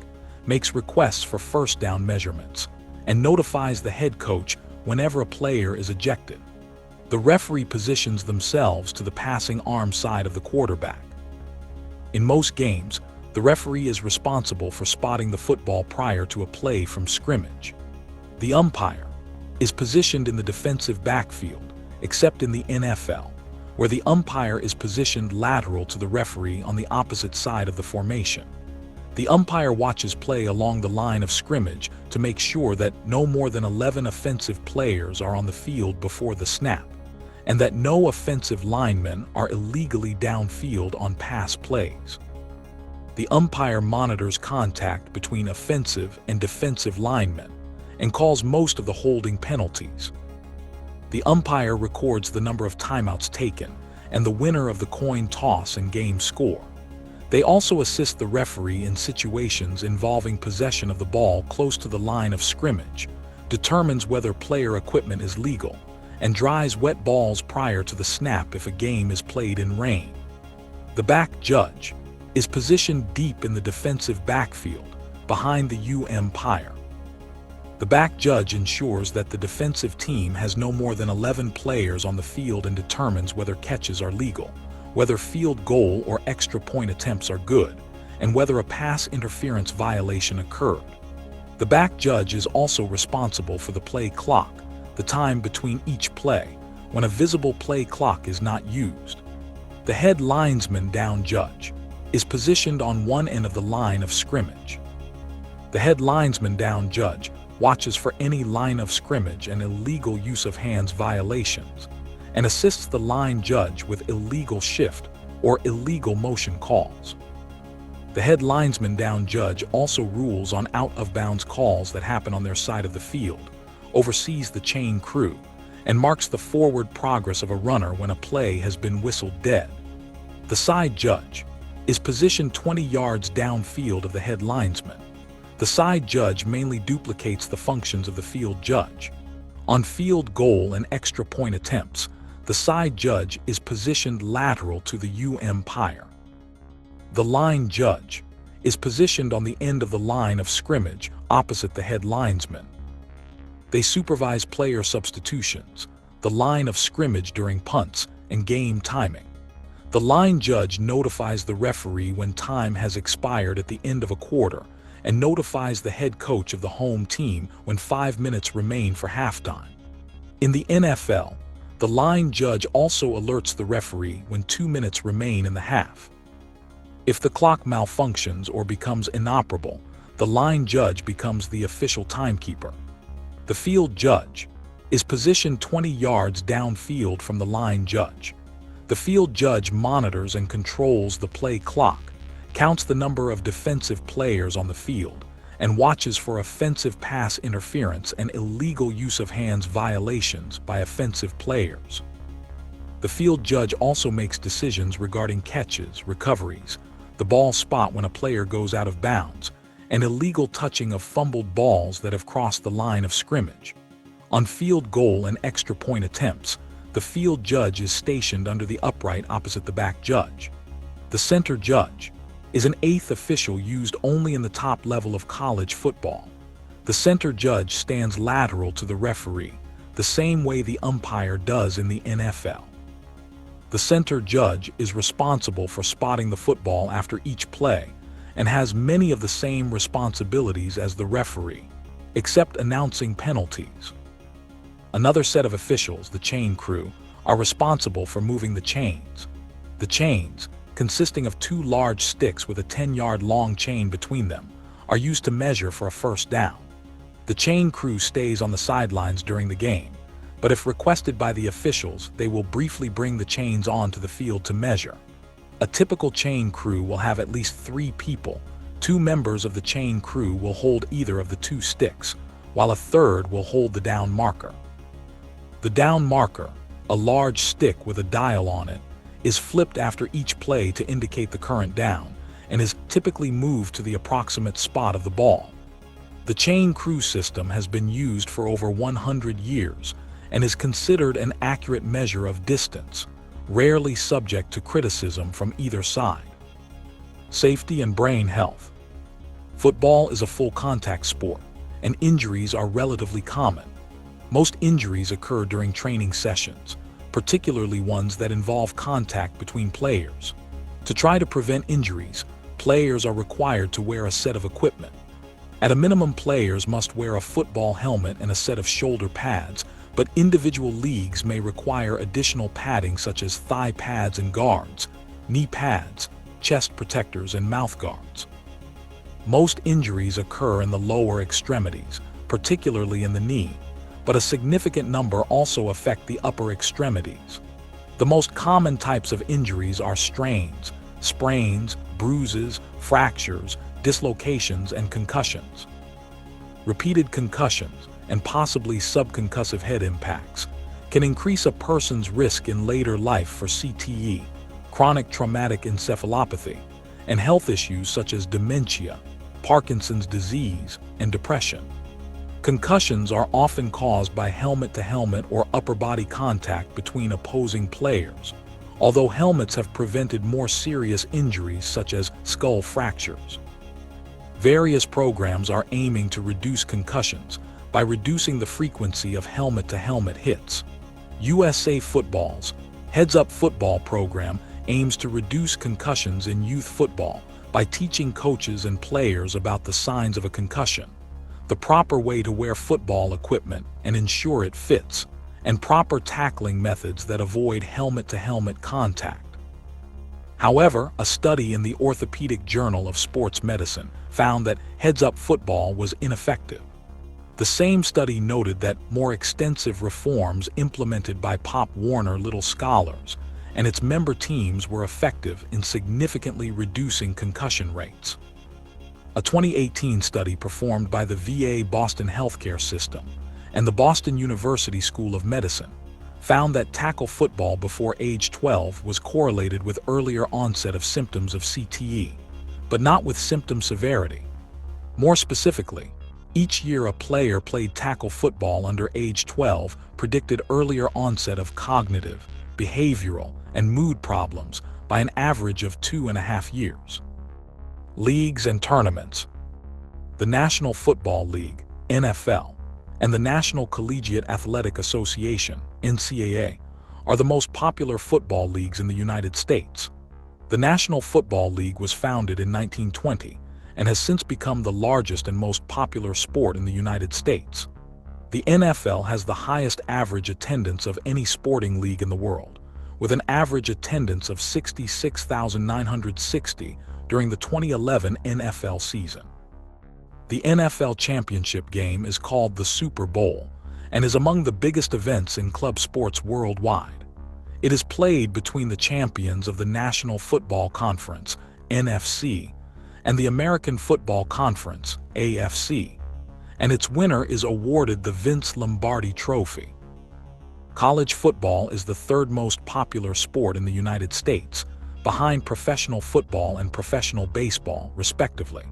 Speaker 1: makes requests for first down measurements, and notifies the head coach whenever a player is ejected. The referee positions themselves to the passing arm side of the quarterback. In most games, the referee is responsible for spotting the football prior to a play from scrimmage. The umpire is positioned in the defensive backfield, except in the NFL, where the umpire is positioned lateral to the referee on the opposite side of the formation. The umpire watches play along the line of scrimmage to make sure that no more than 11 offensive players are on the field before the snap, and that no offensive linemen are illegally downfield on pass plays. The umpire monitors contact between offensive and defensive linemen and calls most of the holding penalties. The umpire records the number of timeouts taken and the winner of the coin toss and game score. They also assist the referee in situations involving possession of the ball close to the line of scrimmage, determines whether player equipment is legal, and dries wet balls prior to the snap if a game is played in rain. The back judge is positioned deep in the defensive backfield, behind the umpire. The back judge ensures that the defensive team has no more than 11 players on the field and determines whether catches are legal, whether field goal or extra point attempts are good, and whether a pass interference violation occurred. The back judge is also responsible for the play clock, the time between each play, when a visible play clock is not used. The head linesman down judge is positioned on one end of the line of scrimmage. The head linesman down judge watches for any line of scrimmage and illegal use of hands violations, and assists the line judge with illegal shift or illegal motion calls. The head linesman down judge also rules on out-of-bounds calls that happen on their side of the field, oversees the chain crew, and marks the forward progress of a runner when a play has been whistled dead. The side judge is positioned 20 yards downfield of the head linesman. The side judge mainly duplicates the functions of the field judge. On field goal and extra point attempts, the side judge is positioned lateral to the umpire. The line judge is positioned on the end of the line of scrimmage opposite the head linesman. They supervise player substitutions, the line of scrimmage during punts, and game timing. The line judge notifies the referee when time has expired at the end of a quarter, and notifies the head coach of the home team when 5 minutes remain for halftime. In the NFL, the line judge also alerts the referee when 2 minutes remain in the half. If the clock malfunctions or becomes inoperable, the line judge becomes the official timekeeper. The field judge is positioned 20 yards downfield from the line judge. The field judge monitors and controls the play clock, counts the number of defensive players on the field, and watches for offensive pass interference and illegal use of hands violations by offensive players. The field judge also makes decisions regarding catches, recoveries, the ball spot when a player goes out of bounds, and illegal touching of fumbled balls that have crossed the line of scrimmage. On field goal and extra point attempts, the field judge is stationed under the upright opposite the back judge. The center judge is an eighth official used only in the top level of college football. The center judge stands lateral to the referee, the same way the umpire does in the NFL. The center judge is responsible for spotting the football after each play and has many of the same responsibilities as the referee, except announcing penalties. Another set of officials, the chain crew, are responsible for moving the chains. The chains, consisting of 2 large sticks with a 10-yard long chain between them, are used to measure for a first down. The chain crew stays on the sidelines during the game, but if requested by the officials, they will briefly bring the chains onto the field to measure. A typical chain crew will have at least 3 people. 2 members of the chain crew will hold either of the 2 sticks, while a third will hold the down marker. The down marker, a large stick with a dial on it, is flipped after each play to indicate the current down, and is typically moved to the approximate spot of the ball. The chain crew system has been used for over 100 years and is considered an accurate measure of distance, rarely subject to criticism from either side. Safety and brain health. Football is a full contact sport, and injuries are relatively common. Most injuries occur during training sessions, particularly ones that involve contact between players. To try to prevent injuries, players are required to wear a set of equipment. At a minimum, players must wear a football helmet and a set of shoulder pads, but individual leagues may require additional padding such as thigh pads and guards, knee pads, chest protectors, and mouth guards. Most injuries occur in the lower extremities, particularly in the knee, but a significant number also affect the upper extremities. The most common types of injuries are strains, sprains, bruises, fractures, dislocations, and concussions. Repeated concussions, and possibly subconcussive head impacts, can increase a person's risk in later life for CTE, chronic traumatic encephalopathy, and health issues such as dementia, Parkinson's disease, and depression. Concussions are often caused by helmet-to-helmet or upper-body contact between opposing players, although helmets have prevented more serious injuries such as skull fractures. Various programs are aiming to reduce concussions by reducing the frequency of helmet-to-helmet hits. USA Football's Heads Up Football program aims to reduce concussions in youth football by teaching coaches and players about the signs of a concussion, the proper way to wear football equipment and ensure it fits, and proper tackling methods that avoid helmet-to-helmet contact. However, a study in the Orthopedic Journal of Sports Medicine found that heads-up football was ineffective. The same study noted that more extensive reforms implemented by Pop Warner Little Scholars and its member teams were effective in significantly reducing concussion rates. A 2018 study performed by the VA Boston Healthcare System and the Boston University School of Medicine found that tackle football before age 12 was correlated with earlier onset of symptoms of CTE, but not with symptom severity. More specifically, each year a player played tackle football under age 12 predicted earlier onset of cognitive, behavioral, and mood problems by an average of 2.5 years. Leagues and tournaments. The National Football League, NFL, and the National Collegiate Athletic Association, NCAA, are the most popular football leagues in the United States. The National Football League was founded in 1920 and has since become the largest and most popular sport in the United States. The NFL has the highest average attendance of any sporting league in the world, with an average attendance of 66,960 during the 2011 NFL season. The NFL championship game is called the Super Bowl and is among the biggest events in club sports worldwide. It is played between the champions of the National Football Conference, NFC, and the American Football Conference, AFC, and its winner is awarded the Vince Lombardi Trophy. College football is the third most popular sport in the United States, behind professional football and professional baseball, respectively.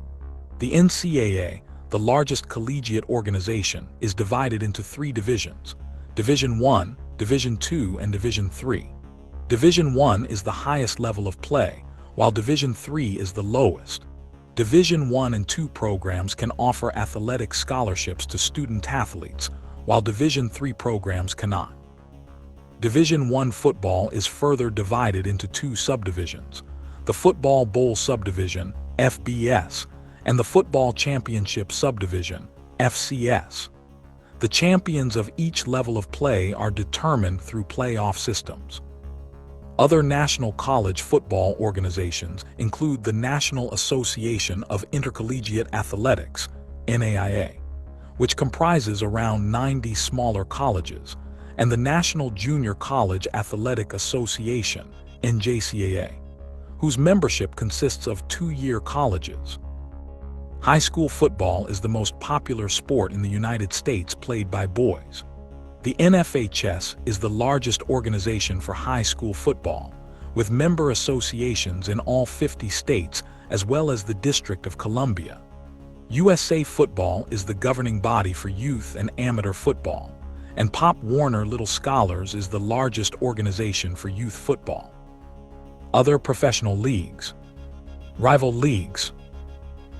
Speaker 1: The NCAA, the largest collegiate organization, is divided into 3 divisions: Division I, Division II, and Division III. Division I is the highest level of play, while Division III is the lowest. Division I and II programs can offer athletic scholarships to student athletes, while Division III programs cannot. Division I football is further divided into 2 subdivisions: the Football Bowl Subdivision, FBS, and the Football Championship Subdivision, FCS. The champions of each level of play are determined through playoff systems. Other national college football organizations include the National Association of Intercollegiate Athletics, NAIA, which comprises around 90 smaller colleges, and the National Junior College Athletic Association, NJCAA, whose membership consists of 2-year colleges. High school football is the most popular sport in the United States played by boys. The NFHS is the largest organization for high school football, with member associations in all 50 states as well as the District of Columbia. USA Football is the governing body for youth and amateur football, and Pop Warner Little Scholars is the largest organization for youth football. Other professional leagues. Rival leagues.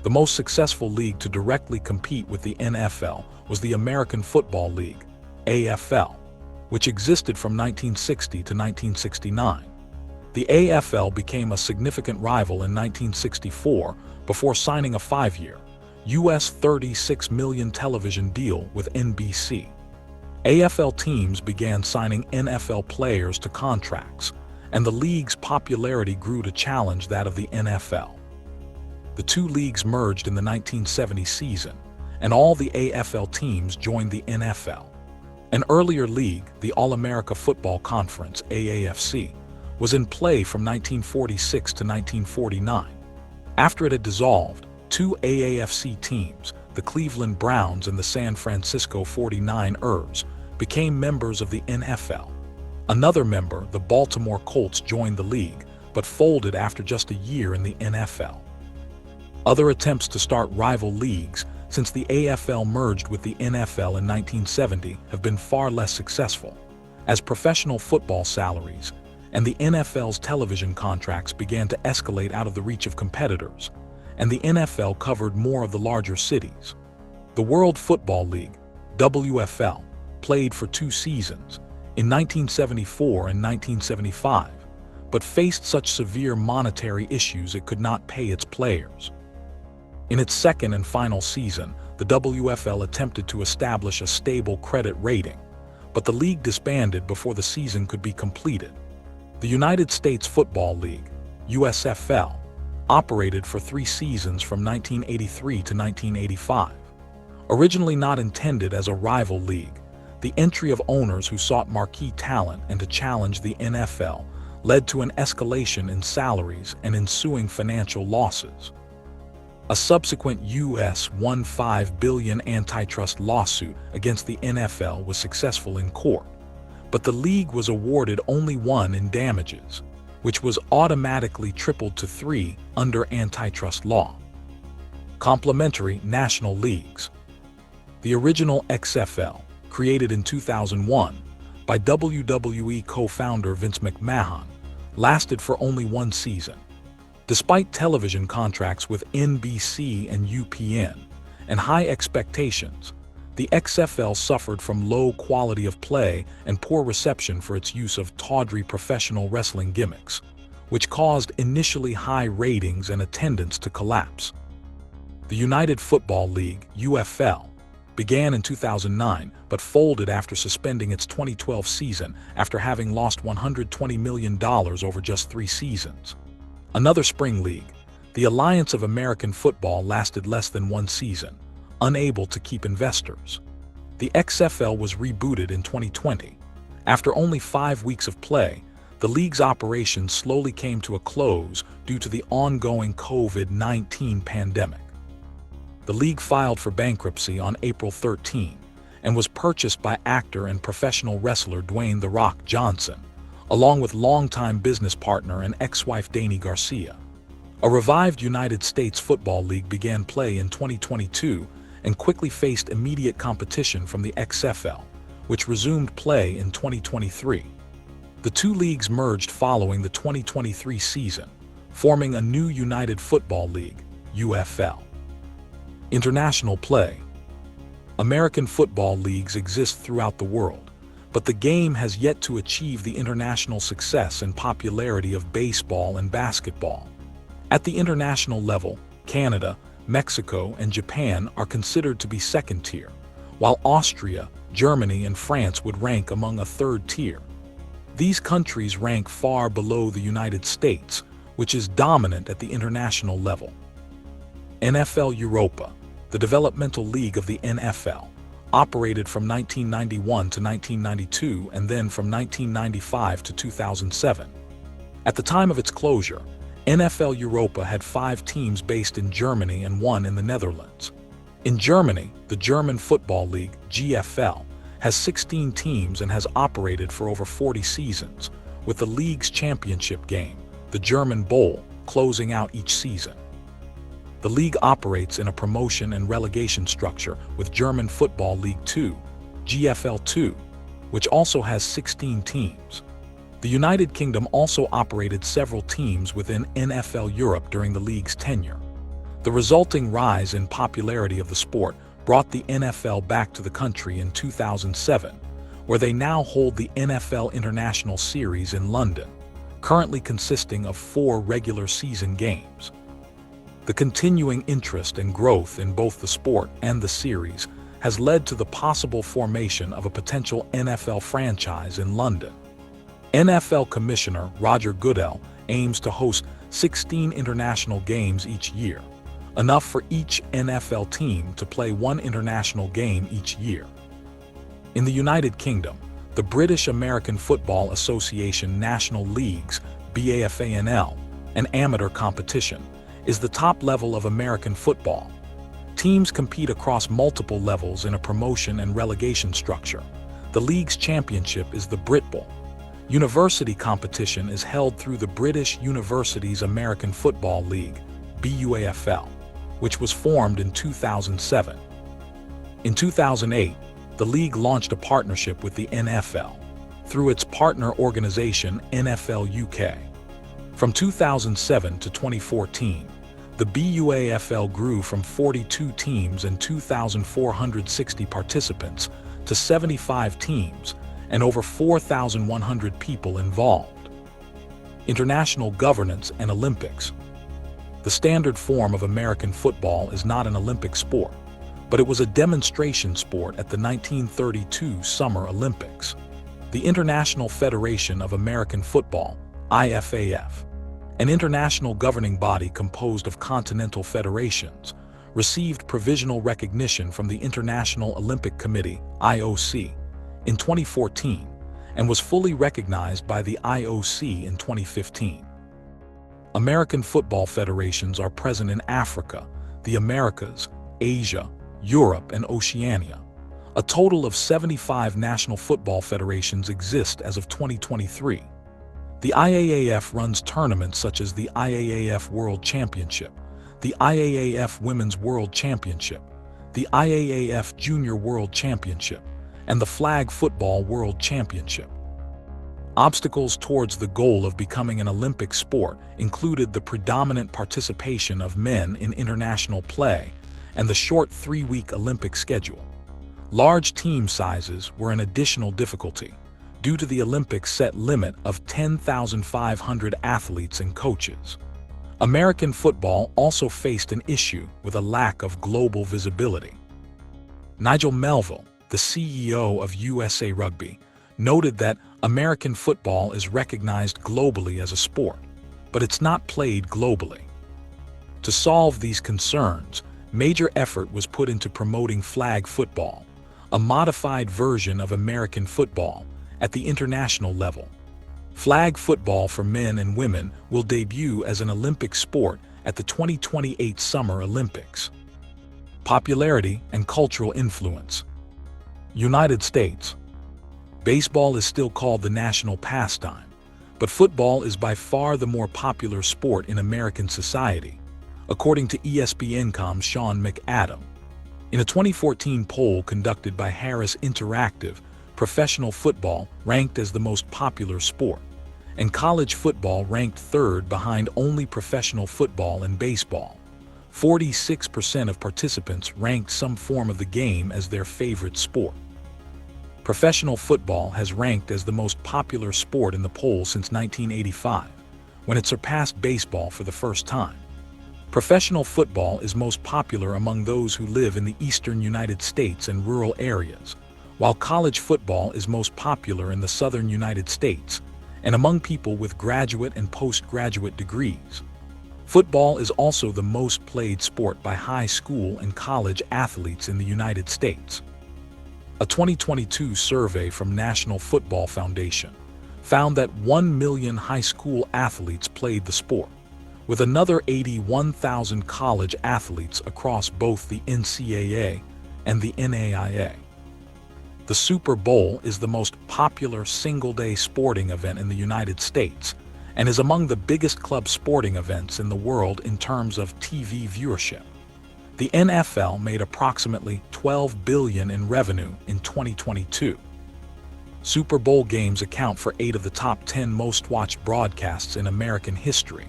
Speaker 1: The most successful league to directly compete with the NFL was the American Football League, AFL, which existed from 1960 to 1969. The AFL became a significant rival in 1964 before signing a 5-year, US $36 million television deal with NBC. AFL teams began signing NFL players to contracts, and the league's popularity grew to challenge that of the NFL. The 2 leagues merged in the 1970 season, and all the AFL teams joined the NFL. An earlier league, the All-America Football Conference, AAFC, was in play from 1946 to 1949. After it had dissolved, 2 AAFC teams, the Cleveland Browns and the San Francisco 49ers, became members of the NFL. Another member, the Baltimore Colts, joined the league, but folded after just a year in the NFL. Other attempts to start rival leagues since the AFL merged with the NFL in 1970, have been far less successful, as professional football salaries and the NFL's television contracts began to escalate out of the reach of competitors, and the NFL covered more of the larger cities. The World Football League, WFL, played for 2 seasons, in 1974 and 1975, but faced such severe monetary issues it could not pay its players. In its second and final season, the WFL attempted to establish a stable credit rating, but the league disbanded before the season could be completed. The United States Football League, USFL, operated for 3 seasons from 1983 to 1985. Originally not intended as a rival league, the entry of owners who sought marquee talent and to challenge the NFL led to an escalation in salaries and ensuing financial losses. A subsequent US $1.5 billion antitrust lawsuit against the NFL was successful in court, but the league was awarded only 1 in damages, which was automatically tripled to 3 under antitrust law. Complementary National Leagues. The original XFL, created in 2001 by WWE co-founder Vince McMahon, lasted for only 1 season. Despite television contracts with NBC and UPN and high expectations, the XFL suffered from low quality of play and poor reception for its use of tawdry professional wrestling gimmicks, which caused initially high ratings and attendance to collapse. The United Football League, UFL, began in 2009 but folded after suspending its 2012 season after having lost $120 million over just 3 seasons. Another spring league, the Alliance of American Football, lasted less than 1 season, unable to keep investors. The XFL was rebooted in 2020. After only 5 weeks of play, the league's operations slowly came to a close due to the ongoing COVID-19 pandemic. The league filed for bankruptcy on April 13 and was purchased by actor and professional wrestler Dwayne "The Rock" Johnson, along with longtime business partner and ex-wife Dany Garcia. A revived United States Football League began play in 2022 and quickly faced immediate competition from the XFL, which resumed play in 2023. The 2 leagues merged following the 2023 season, forming a new United Football League, UFL. International play. American football leagues exist throughout the world, but the game has yet to achieve the international success and popularity of baseball and basketball. At the international level, Canada, Mexico, and Japan are considered to be second tier, while Austria, Germany, and France would rank among a third tier. These countries rank far below the United States, which is dominant at the international level. NFL Europa, the developmental league of the NFL, operated from 1991 to 1992 and then from 1995 to 2007. At the time of its closure, NFL Europa had 5 teams based in Germany and 1 in the Netherlands. In Germany, the German Football League, GFL, has 16 teams and has operated for over 40 seasons, with the league's championship game, the German Bowl, closing out each season. The league operates in a promotion and relegation structure with German Football League 2, GFL2, which also has 16 teams. The United Kingdom also operated several teams within NFL Europe during the league's tenure. The resulting rise in popularity of the sport brought the NFL back to the country in 2007, where they now hold the NFL International Series in London, currently consisting of 4 regular season games. The continuing interest and growth in both the sport and the series has led to the possible formation of a potential NFL franchise in London. NFL Commissioner Roger Goodell aims to host 16 international games each year, enough for each NFL team to play 1 international game each year. In the United Kingdom, the British American Football Association National Leagues, BAFANL, an amateur competition, is the top level of American football. Teams compete across multiple levels in a promotion and relegation structure. The league's championship is the Brit Bowl. University competition is held through the British Universities American Football League, BUAFL. which was formed in 2007. In 2008, the league launched a partnership with the NFL through its partner organization NFL UK. From 2007 to 2014, the BUAFL grew from 42 teams and 2,460 participants to 75 teams and over 4,100 people involved. International governance and Olympics. The standard form of American football is not an Olympic sport, but it was a demonstration sport at the 1932 Summer Olympics. The International Federation of American Football, IFAF, an international governing body composed of continental federations, received provisional recognition from the International Olympic Committee, IOC, in 2014 and was fully recognized by the IOC in 2015. American football federations are present in Africa, the Americas, Asia, Europe, and Oceania. A total of 75 national football federations exist as of 2023. The IAAF runs tournaments such as the IAAF World Championship, the IAAF Women's World Championship, the IAAF Junior World Championship, and the Flag Football World Championship. Obstacles towards the goal of becoming an Olympic sport included the predominant participation of men in international play and the short 3-week Olympic schedule. Large team sizes were an additional difficulty, due to the Olympics set limit of 10,500 athletes and coaches. American football also faced an issue with a lack of global visibility. Nigel Melville, the CEO of USA Rugby, noted that American football is recognized globally as a sport, but it's not played globally. To solve these concerns, major effort was put into promoting flag football, a modified version of American football, at the international level. Flag football for men and women will debut as an Olympic sport at the 2028 Summer Olympics. Popularity and cultural influence. United States. Baseball is still called the national pastime, but football is by far the more popular sport in American society, according to ESPN.com's Sean McAdam. In a 2014 poll conducted by Harris Interactive, professional football ranked as the most popular sport, and college football ranked third behind only professional football and baseball. 46% of participants ranked some form of the game as their favorite sport. Professional football has ranked as the most popular sport in the poll since 1985, when it surpassed baseball for the first time. Professional football is most popular among those who live in the eastern United States and rural areas, while college football is most popular in the southern United States and among people with graduate and postgraduate degrees. Football is also the most played sport by high school and college athletes in the United States. A 2022 survey from National Football Foundation found that 1 million high school athletes played the sport, with another 81,000 college athletes across both the NCAA and the NAIA. The Super Bowl is the most popular single-day sporting event in the United States and is among the biggest club sporting events in the world in terms of TV viewership. The NFL made approximately $12 billion in revenue in 2022. Super Bowl games account for 8 of the top 10 most-watched broadcasts in American history.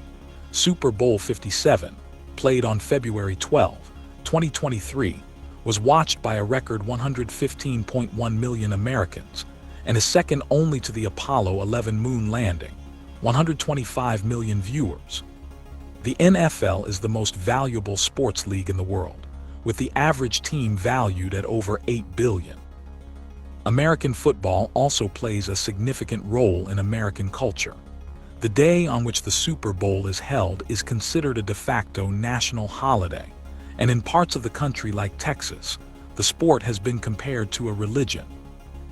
Speaker 1: Super Bowl 57, played on February 12, 2023, was watched by a record 115.1 million Americans and is second only to the Apollo 11 moon landing, 125 million viewers. The NFL is the most valuable sports league in the world, with the average team valued at over $8 billion. American football also plays a significant role in American culture. The day on which the Super Bowl is held is considered a de facto national holiday, and in parts of the country like Texas, the sport has been compared to a religion.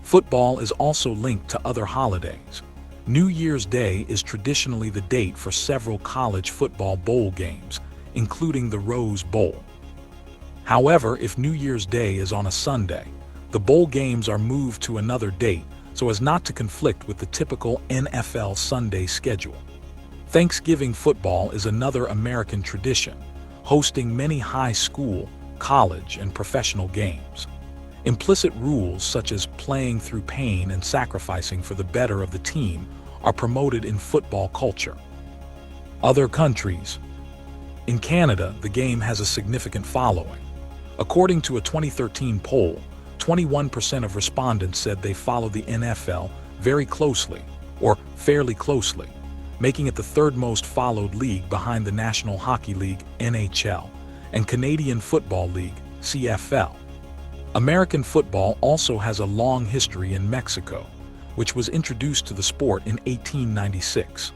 Speaker 1: Football is also linked to other holidays. New Year's Day is traditionally the date for several college football bowl games, including the Rose Bowl. However, if New Year's Day is on a Sunday, the bowl games are moved to another date so as not to conflict with the typical NFL Sunday schedule. Thanksgiving football is another American tradition, hosting many high school, college, and professional games. Implicit rules such as playing through pain and sacrificing for the better of the team are promoted in football culture. Other countries. In Canada, the game has a significant following. According to a 2013 poll, 21% of respondents said they follow the NFL very closely, or fairly closely, making it the third most followed league behind the National Hockey League (NHL) and Canadian Football League (CFL). American football also has a long history in Mexico, which was introduced to the sport in 1896.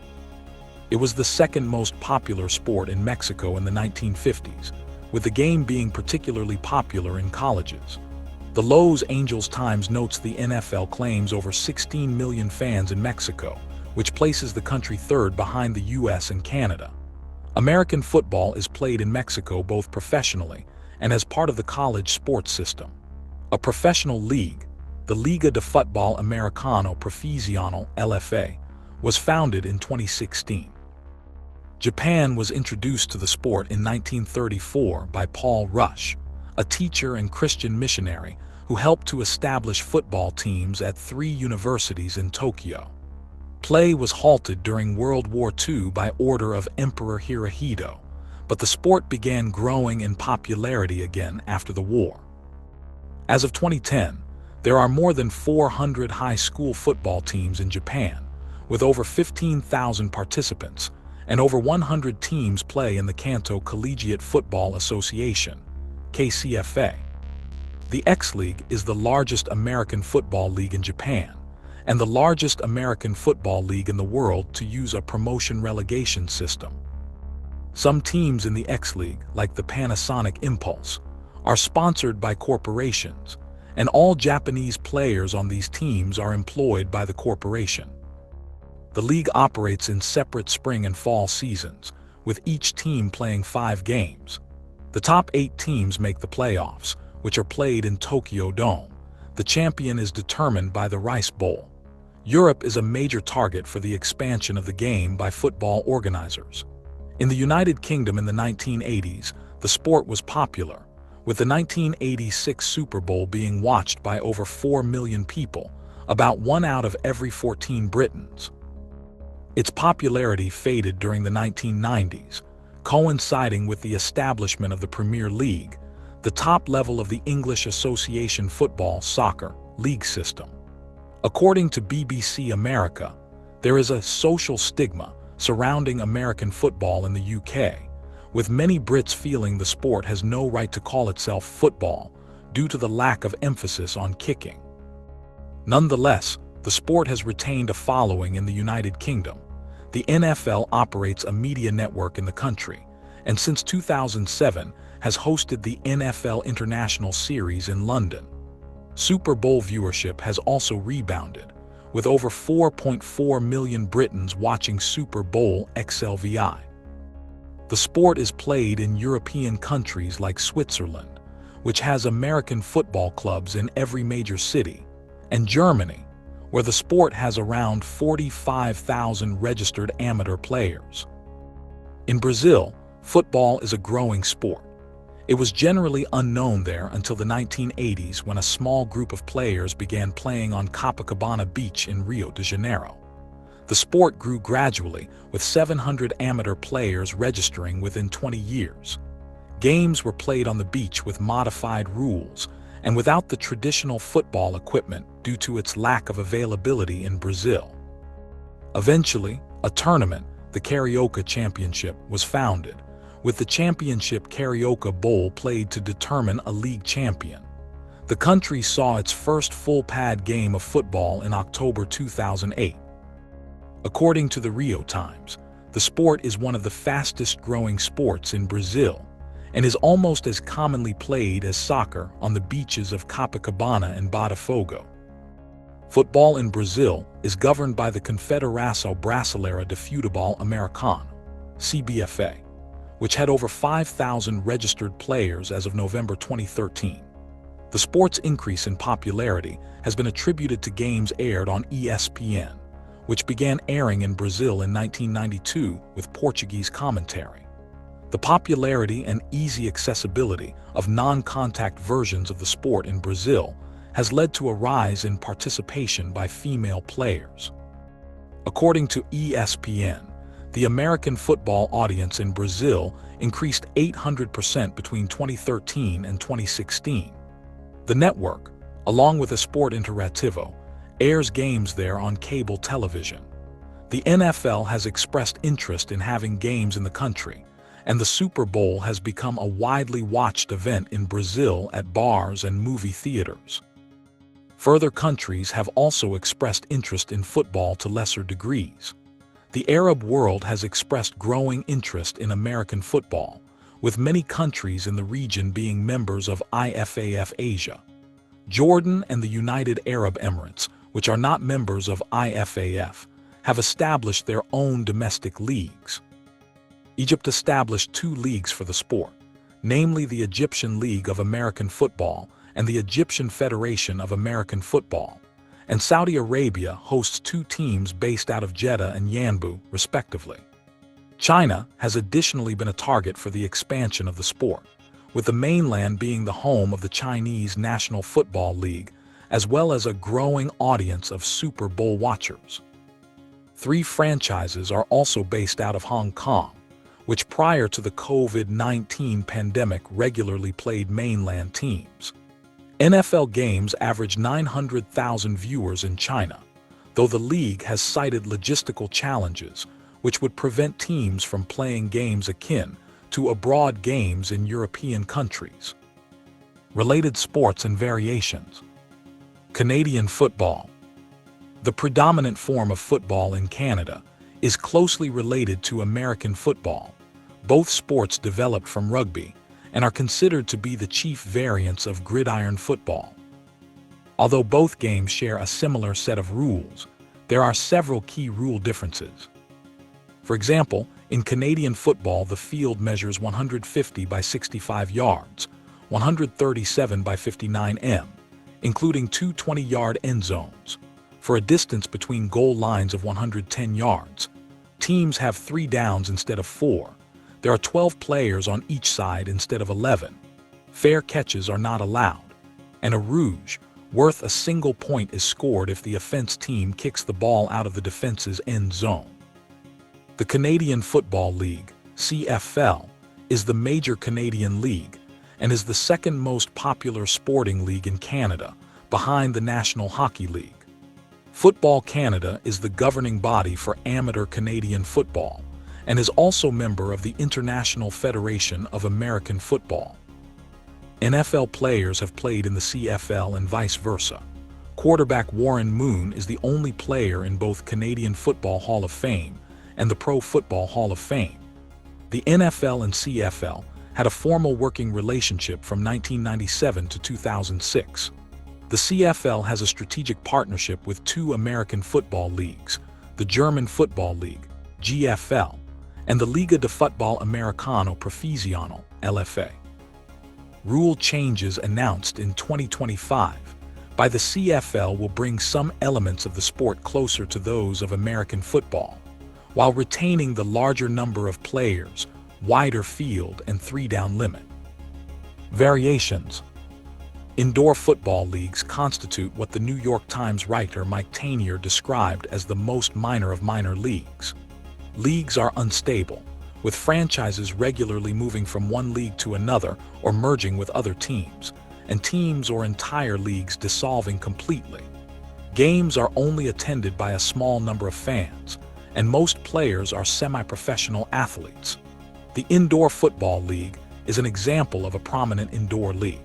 Speaker 1: It was the second most popular sport in Mexico in the 1950s, with the game being particularly popular in colleges. The Los Angeles Times notes the NFL claims over 16 million fans in Mexico, which places the country third behind the US and Canada. American football is played in Mexico both professionally and as part of the college sports system. A professional league, the Liga de Fútbol Americano Profesional (LFA), was founded in 2016. Japan was introduced to the sport in 1934 by Paul Rush, a teacher and Christian missionary who helped to establish football teams at 3 universities in Tokyo. Play was halted during World War II by order of Emperor Hirohito, but the sport began growing in popularity again after the war. As of 2010, there are more than 400 high school football teams in Japan, with over 15,000 participants, and over 100 teams play in the Kanto Collegiate Football Association, KCFA. The X-League is the largest American football league in Japan, and the largest American football league in the world to use a promotion-relegation system. Some teams in the X-League, like the Panasonic Impulse, are sponsored by corporations, and all Japanese players on these teams are employed by the corporation. The league operates in separate spring and fall seasons, with each team playing 5 games. The top 8 teams make the playoffs, which are played in Tokyo Dome. The champion is determined by the Rice Bowl. Europe is a major target for the expansion of the game by football organizers. In the United Kingdom in the 1980s, the sport was popular, with the 1986 Super Bowl being watched by over 4 million people, about 1 out of every 14 Britons. Its popularity faded during the 1990s, coinciding with the establishment of the Premier League, the top level of the English Association Football Soccer League system. According to BBC America, there is a social stigma surrounding American football in the UK, with many Brits feeling the sport has no right to call itself football due to the lack of emphasis on kicking. Nonetheless, the sport has retained a following in the United Kingdom. The NFL operates a media network in the country, and since 2007 has hosted the NFL International Series in London. Super Bowl viewership has also rebounded, with over 4.4 million Britons watching Super Bowl XLVI. The sport is played in European countries like Switzerland, which has American football clubs in every major city, and Germany, where the sport has around 45,000 registered amateur players. In Brazil, football is a growing sport. It was generally unknown there until the 1980s when a small group of players began playing on Copacabana Beach in Rio de Janeiro. The sport grew gradually, with 700 amateur players registering within 20 years. Games were played on the beach with modified rules and without the traditional football equipment due to its lack of availability in Brazil. Eventually, a tournament, the Carioca Championship, was founded, with the Championship Carioca Bowl played to determine a league champion. The country saw its first full-pad game of football in October 2008. According to the Rio Times, the sport is one of the fastest-growing sports in Brazil and is almost as commonly played as soccer on the beaches of Copacabana and Botafogo. Football in Brazil is governed by the Confederação Brasileira de Futebol Americano, CBFA, which had over 5,000 registered players as of November 2013. The sport's increase in popularity has been attributed to games aired on ESPN, which began airing in Brazil in 1992 with Portuguese commentary. The popularity and easy accessibility of non-contact versions of the sport in Brazil has led to a rise in participation by female players. According to ESPN, the American football audience in Brazil increased 800% between 2013 and 2016. The network, along with Esporte Interativo, airs games there on cable television. The NFL has expressed interest in having games in the country, and the Super Bowl has become a widely watched event in Brazil at bars and movie theaters. Further countries have also expressed interest in football to lesser degrees. The Arab world has expressed growing interest in American football, with many countries in the region being members of IFAF Asia. Jordan and the United Arab Emirates, which are not members of IFAF, have established their own domestic leagues. Egypt established 2 leagues for the sport, namely the Egyptian League of American Football and the Egyptian Federation of American Football, and Saudi Arabia hosts 2 teams based out of Jeddah and Yanbu, respectively. China has additionally been a target for the expansion of the sport, with the mainland being the home of the Chinese National Football League, as well as a growing audience of Super Bowl watchers. 3 franchises are also based out of Hong Kong, which prior to the COVID-19 pandemic regularly played mainland teams. NFL games average 900,000 viewers in China, though the league has cited logistical challenges, which would prevent teams from playing games akin to abroad games in European countries. Related sports and variations. Canadian football. The predominant form of football in Canada is closely related to American football. Both sports developed from rugby and are considered to be the chief variants of gridiron football. Although both games share a similar set of rules, there are several key rule differences. For example, in Canadian football, the field measures 150 by 65 yards, 137 by 59 m, including 2 20-yard end zones. For a distance between goal lines of 110 yards, teams have 3 downs instead of 4. There are 12 players on each side instead of 11. Fair catches are not allowed, and a rouge, worth a single point, is scored if the offense team kicks the ball out of the defense's end zone. The Canadian Football League, CFL, is the major Canadian league and is the second most popular sporting league in Canada, behind the National Hockey League. Football Canada is the governing body for amateur Canadian football and is also member of the International Federation of American Football. NFL players have played in the CFL and vice versa. Quarterback Warren Moon is the only player in both Canadian Football Hall of Fame and the Pro Football Hall of Fame. The NFL and CFL had a formal working relationship from 1997 to 2006. The CFL has a strategic partnership with 2 American football leagues, the German Football League, GFL, and the Liga de Futebol Americano Profissional, LFA. Rule changes announced in 2025 by the CFL will bring some elements of the sport closer to those of American football, while retaining the larger number of players, wider field, and 3-down limit. Variations. Indoor football leagues constitute what the New York Times writer Mike Tanier described as the most minor of minor leagues. Leagues are unstable, with franchises regularly moving from one league to another or merging with other teams, and teams or entire leagues dissolving completely. Games are only attended by a small number of fans, and most players are semi-professional athletes. The Indoor Football League is an example of a prominent indoor league.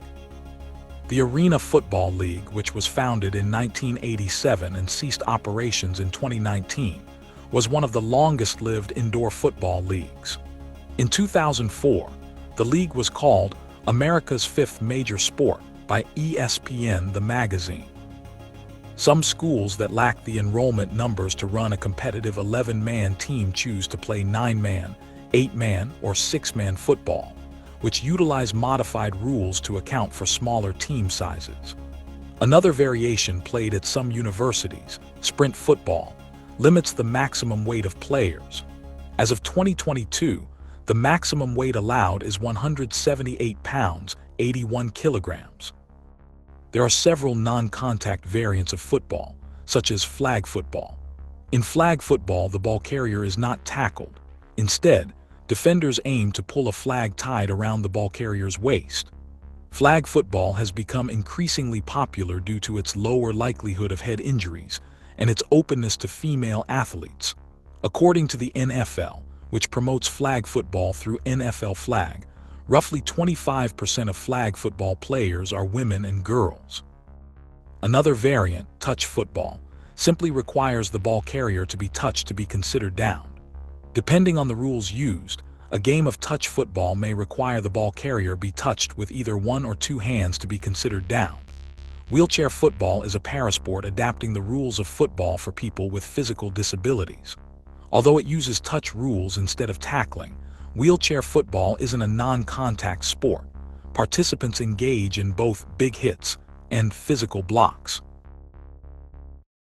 Speaker 1: The Arena Football League, which was founded in 1987 and ceased operations in 2019, was one of the longest-lived indoor football leagues. In 2004, the league was called America's Fifth Major Sport by ESPN, the magazine. Some schools that lack the enrollment numbers to run a competitive 11-man team choose to play 9-man, 8-man, or 6-man football, which utilize modified rules to account for smaller team sizes. Another variation played at some universities, sprint football, limits the maximum weight of players. As of 2022, The maximum weight allowed is 178 pounds, 81 kilograms. There are several non-contact variants of football, such as flag football. In flag football, the ball carrier is not tackled. Instead, defenders aim to pull a flag tied around the ball carrier's waist. Flag football has become increasingly popular due to its lower likelihood of head injuries and its openness to female athletes. According to the NFL, which promotes flag football through NFL Flag, roughly 25% of flag football players are women and girls. Another variant, touch football, simply requires the ball carrier to be touched to be considered down. Depending on the rules used, a game of touch football may require the ball carrier be touched with either one or two hands to be considered down. Wheelchair football is a parasport adapting the rules of football for people with physical disabilities. Although it uses touch rules instead of tackling, wheelchair football isn't a non-contact sport. Participants engage in both big hits and physical blocks.